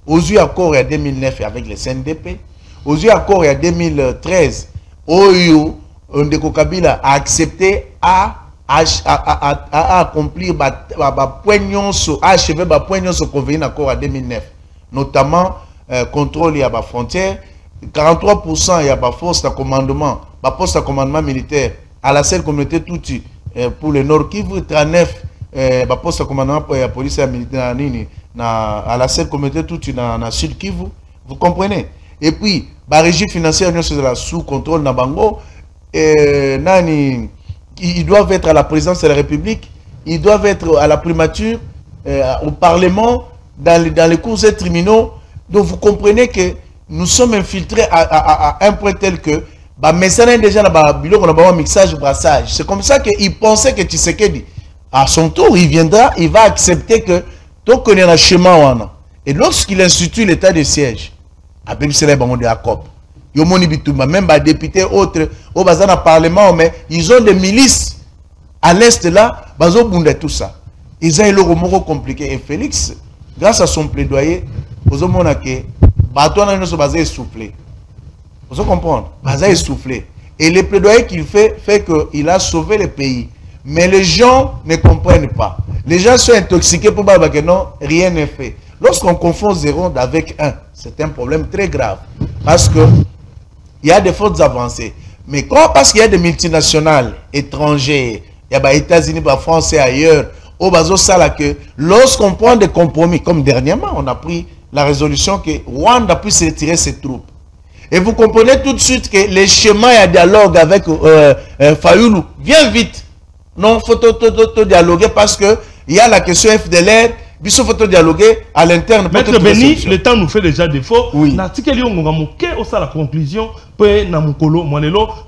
Aux yeux accord en 2009 avec le CNDP, aux yeux accord en 2013, Oyo Ndeko Kabila a accepté à accomplir à achever ce convenu accord en 2009. Notamment contrôle à la frontière. 43% il y a pas force de commandement poste à commandement militaire à la seule communauté Tutsi pour le Nord Kivu, 39 poste à commandement pour la police militaire à la seule communauté Tutsi dans Sud Kivu. Vous comprenez? Et puis, la régie financière sous contrôle Nabango, ils doivent être à la présidence de la République, ils doivent être à la primature, au Parlement, dans les cours et tribunaux. Donc vous comprenez que nous sommes infiltrés à un point tel que mais ça n'est déjà un mixage, brassage. C'est comme ça qu'ils pensaient que Tshisekedi, à son tour, il viendra, il va accepter que donc on est un chemin. Et lorsqu'il institue l'état de siège, même les députés autres, au Parlement, mais ils ont des milices à l'est là, ils ont tout ça. Ils ont le mot compliqué. Et Félix, grâce à son plaidoyer, vous avez soufflé. Vous comprenez? Ils soufflé. Et le plaidoyer qu'il fait qu'il a sauvé le pays. Mais les gens ne comprennent pas. Les gens sont intoxiqués pour dire que non, rien n'est fait. Lorsqu'on confond 0 avec 1, c'est un problème très grave. Parce qu'il y a des fautes avancées. Mais parce qu'il y a des multinationales étrangères, il y a les États-Unis, la France et ailleurs, lorsqu'on prend des compromis, comme dernièrement, on a pris la résolution que Rwanda puisse retirer ses troupes. Et vous comprenez tout de suite que les schémas et dialogue avec Fayoulou, viens vite. Non, il faut dialoguer parce qu'il y a la question FDLR, il faut dialoguer à l'interne. Maître Béni, le temps nous fait déjà défaut. Oui. La conclusion,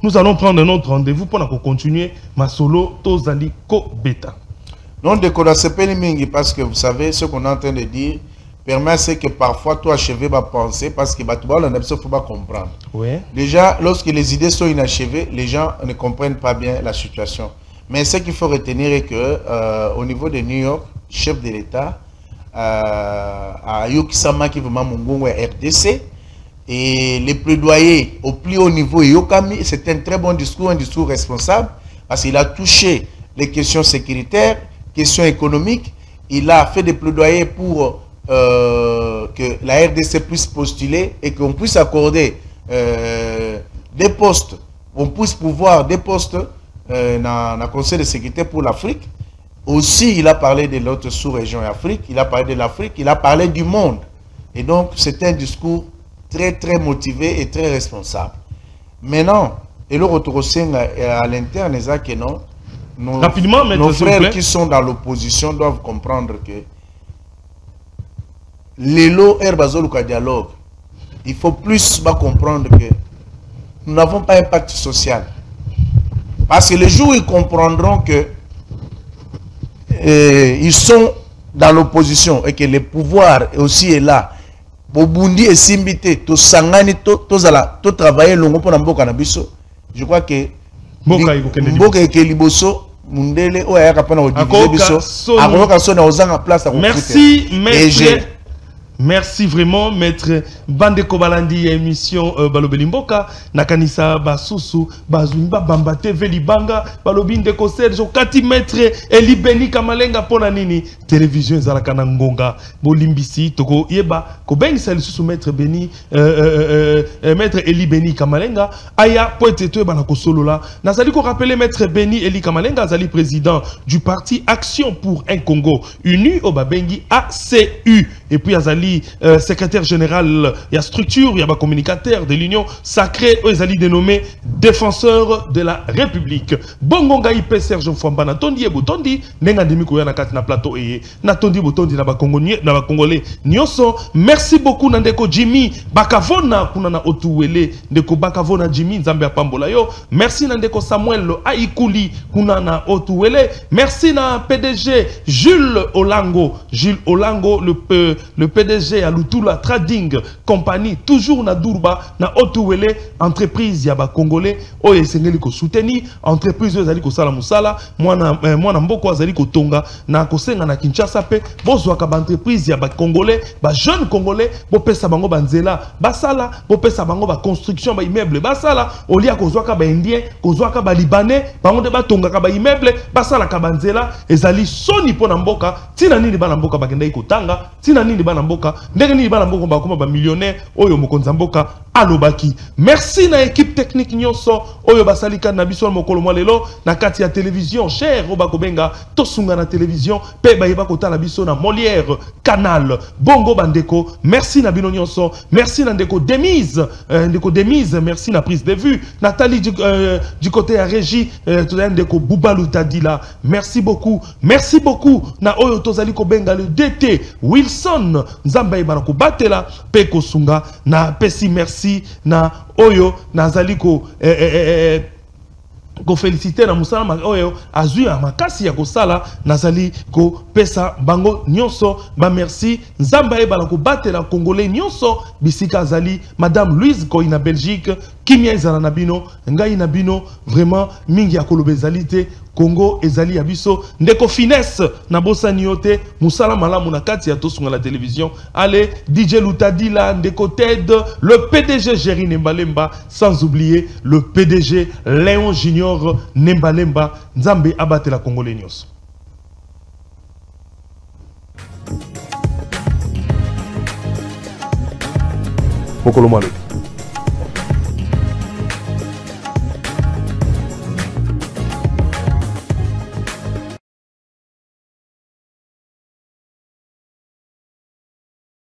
nous allons prendre un autre rendez-vous pour continuer ma solo Tozali Ko Beta. Non, parce que vous savez, ce qu'on est en train de dire permet c'est que parfois toi achevé va penser parce que il ne faut pas comprendre. Oui. Déjà, lorsque les idées sont inachevées, les gens ne comprennent pas bien la situation. Mais ce qu'il faut retenir est que au niveau de New York, chef de l'État, à Yokisama qui veut Mungungu RDC, et les plaidoyers au plus haut niveau, Yokami, c'est un très bon discours, un discours responsable, parce qu'il a touché les questions sécuritaires, questions économiques, il a fait des plaidoyers pour que la RDC puisse postuler et qu'on puisse accorder des postes, on puisse pouvoir des postes dans le Conseil de sécurité pour l'Afrique. Aussi, il a parlé de l'autre sous-région Afrique, il a parlé de l'Afrique, il a parlé du monde. Et donc, c'est un discours très, très motivé et très responsable. Maintenant, et le retour à l'interne, c'est que non, nos frères qui sont dans l'opposition doivent comprendre que l'élo herbazoluka dialogue, il faut plus comprendre que nous n'avons pas un pacte social. Parce que les jours où ils comprendront que ils sont dans l'opposition et que le pouvoir aussi est là, Bobundi et Simbité, to Sangani, to travailler longo pour Mboka Nabiso, je crois que Mboka et Keliboso, Mundele, Oya Kapana Odiviser Biso, Aroka Sona Ozanga place à merci, maître. Merci vraiment, maître Bandeko Balandi, émission Balobeli Mboka, Nakanisa Basusu, Bazumba Bambate, Velibanga, Balobinde Serge, Kati maître Eli Beni Kamalenga Ponanini, télévision Zalakana Ngonga, Bolimbisi, Toko Yeba, Kobeng Salisusu, maître Beni, maître Eli Beni Kamalenga, Aya, Poete Tue Banako Solola, Nazali ko rappeler maître Beni Eli Kamalenga, Zali président du parti Action pour un Congo uni, Obabengi ACU, et puis Azali secrétaire général, il y a structure, il y a communicateur de l'Union sacrée, ils allaient dénommer défenseur de la République. Bongonga IP Serge Mfamba Natondi et Botondi, Nenga Demiko na kati na plateau et Natondi Botondi na Congolais Nyoso. Merci beaucoup Nandeko Jimmy Bakavona kunana Otuwele Ndeko Bakavona Jimmy Nzambe Pambola yo. Merci Nandeko Samuel Aikuli kunana Otuwele. Merci na PDG Jules Olango le PDG à Lutula Trading Company, toujours na Durba, na Otuwele, entreprise yaba Congolais, oye sengeli ko soutenir, entreprise yozali ko sala musala, mwana mboko azali ko tonga, na kosenga na Kinshasa pe, bozwaka ba entreprise yaba Congolais, ba jeune Congolais, bo pesa bango banzela, basala, bo pesa bango ba construction ba immeuble, basala, olia kozwaka ba indien, kozwaka ba libanais, bango de ba tonga ka ba immeuble, basala ka banzela, ezali soni pona mboka, tina nini ba mboka bakenda ko tanga, tina nini ba mboka ndenge ni bana mboko bakoma ba millionnaire oyo mokonza mboka alobaki. Merci na équipe technique nyonso oyo basalika na biso mokolo lelo na kati ya télévision cher obakobenga tosunga na télévision pe bayeba kotala biso na Molière Canal bongo bandeko. Merci na bino nyonso. Merci na ndeko Demise merci na prise de vue. Nathalie du côté à régie ndeko Boubalou Tadila. Merci beaucoup na oyo tozali kobenga le DT Wilson Nzamba ibana ko batela pe kosunga na pesi merci na oyo nazali ko féliciter na musala oyo azui makasi ya kosala nazali ko pesa bango nyonso ba merci Nzamba ebala ko batela congolais nyonso bisika azali madame Louise Koy na Belgique kimia ezala na bino ngai na bino vraiment mingi ya kolobezalité Congo ezali ya biso ndeko finesse na bosani yote musala malamu na kati ya tosunga la télévision. Allez DJ Lutadila ndeko Ted, le PDG Jerry Nembalemba, sans oublier le PDG Léon Junior Nembalemba. Nzambe abate la Congolais nyonso. Mokolo malo.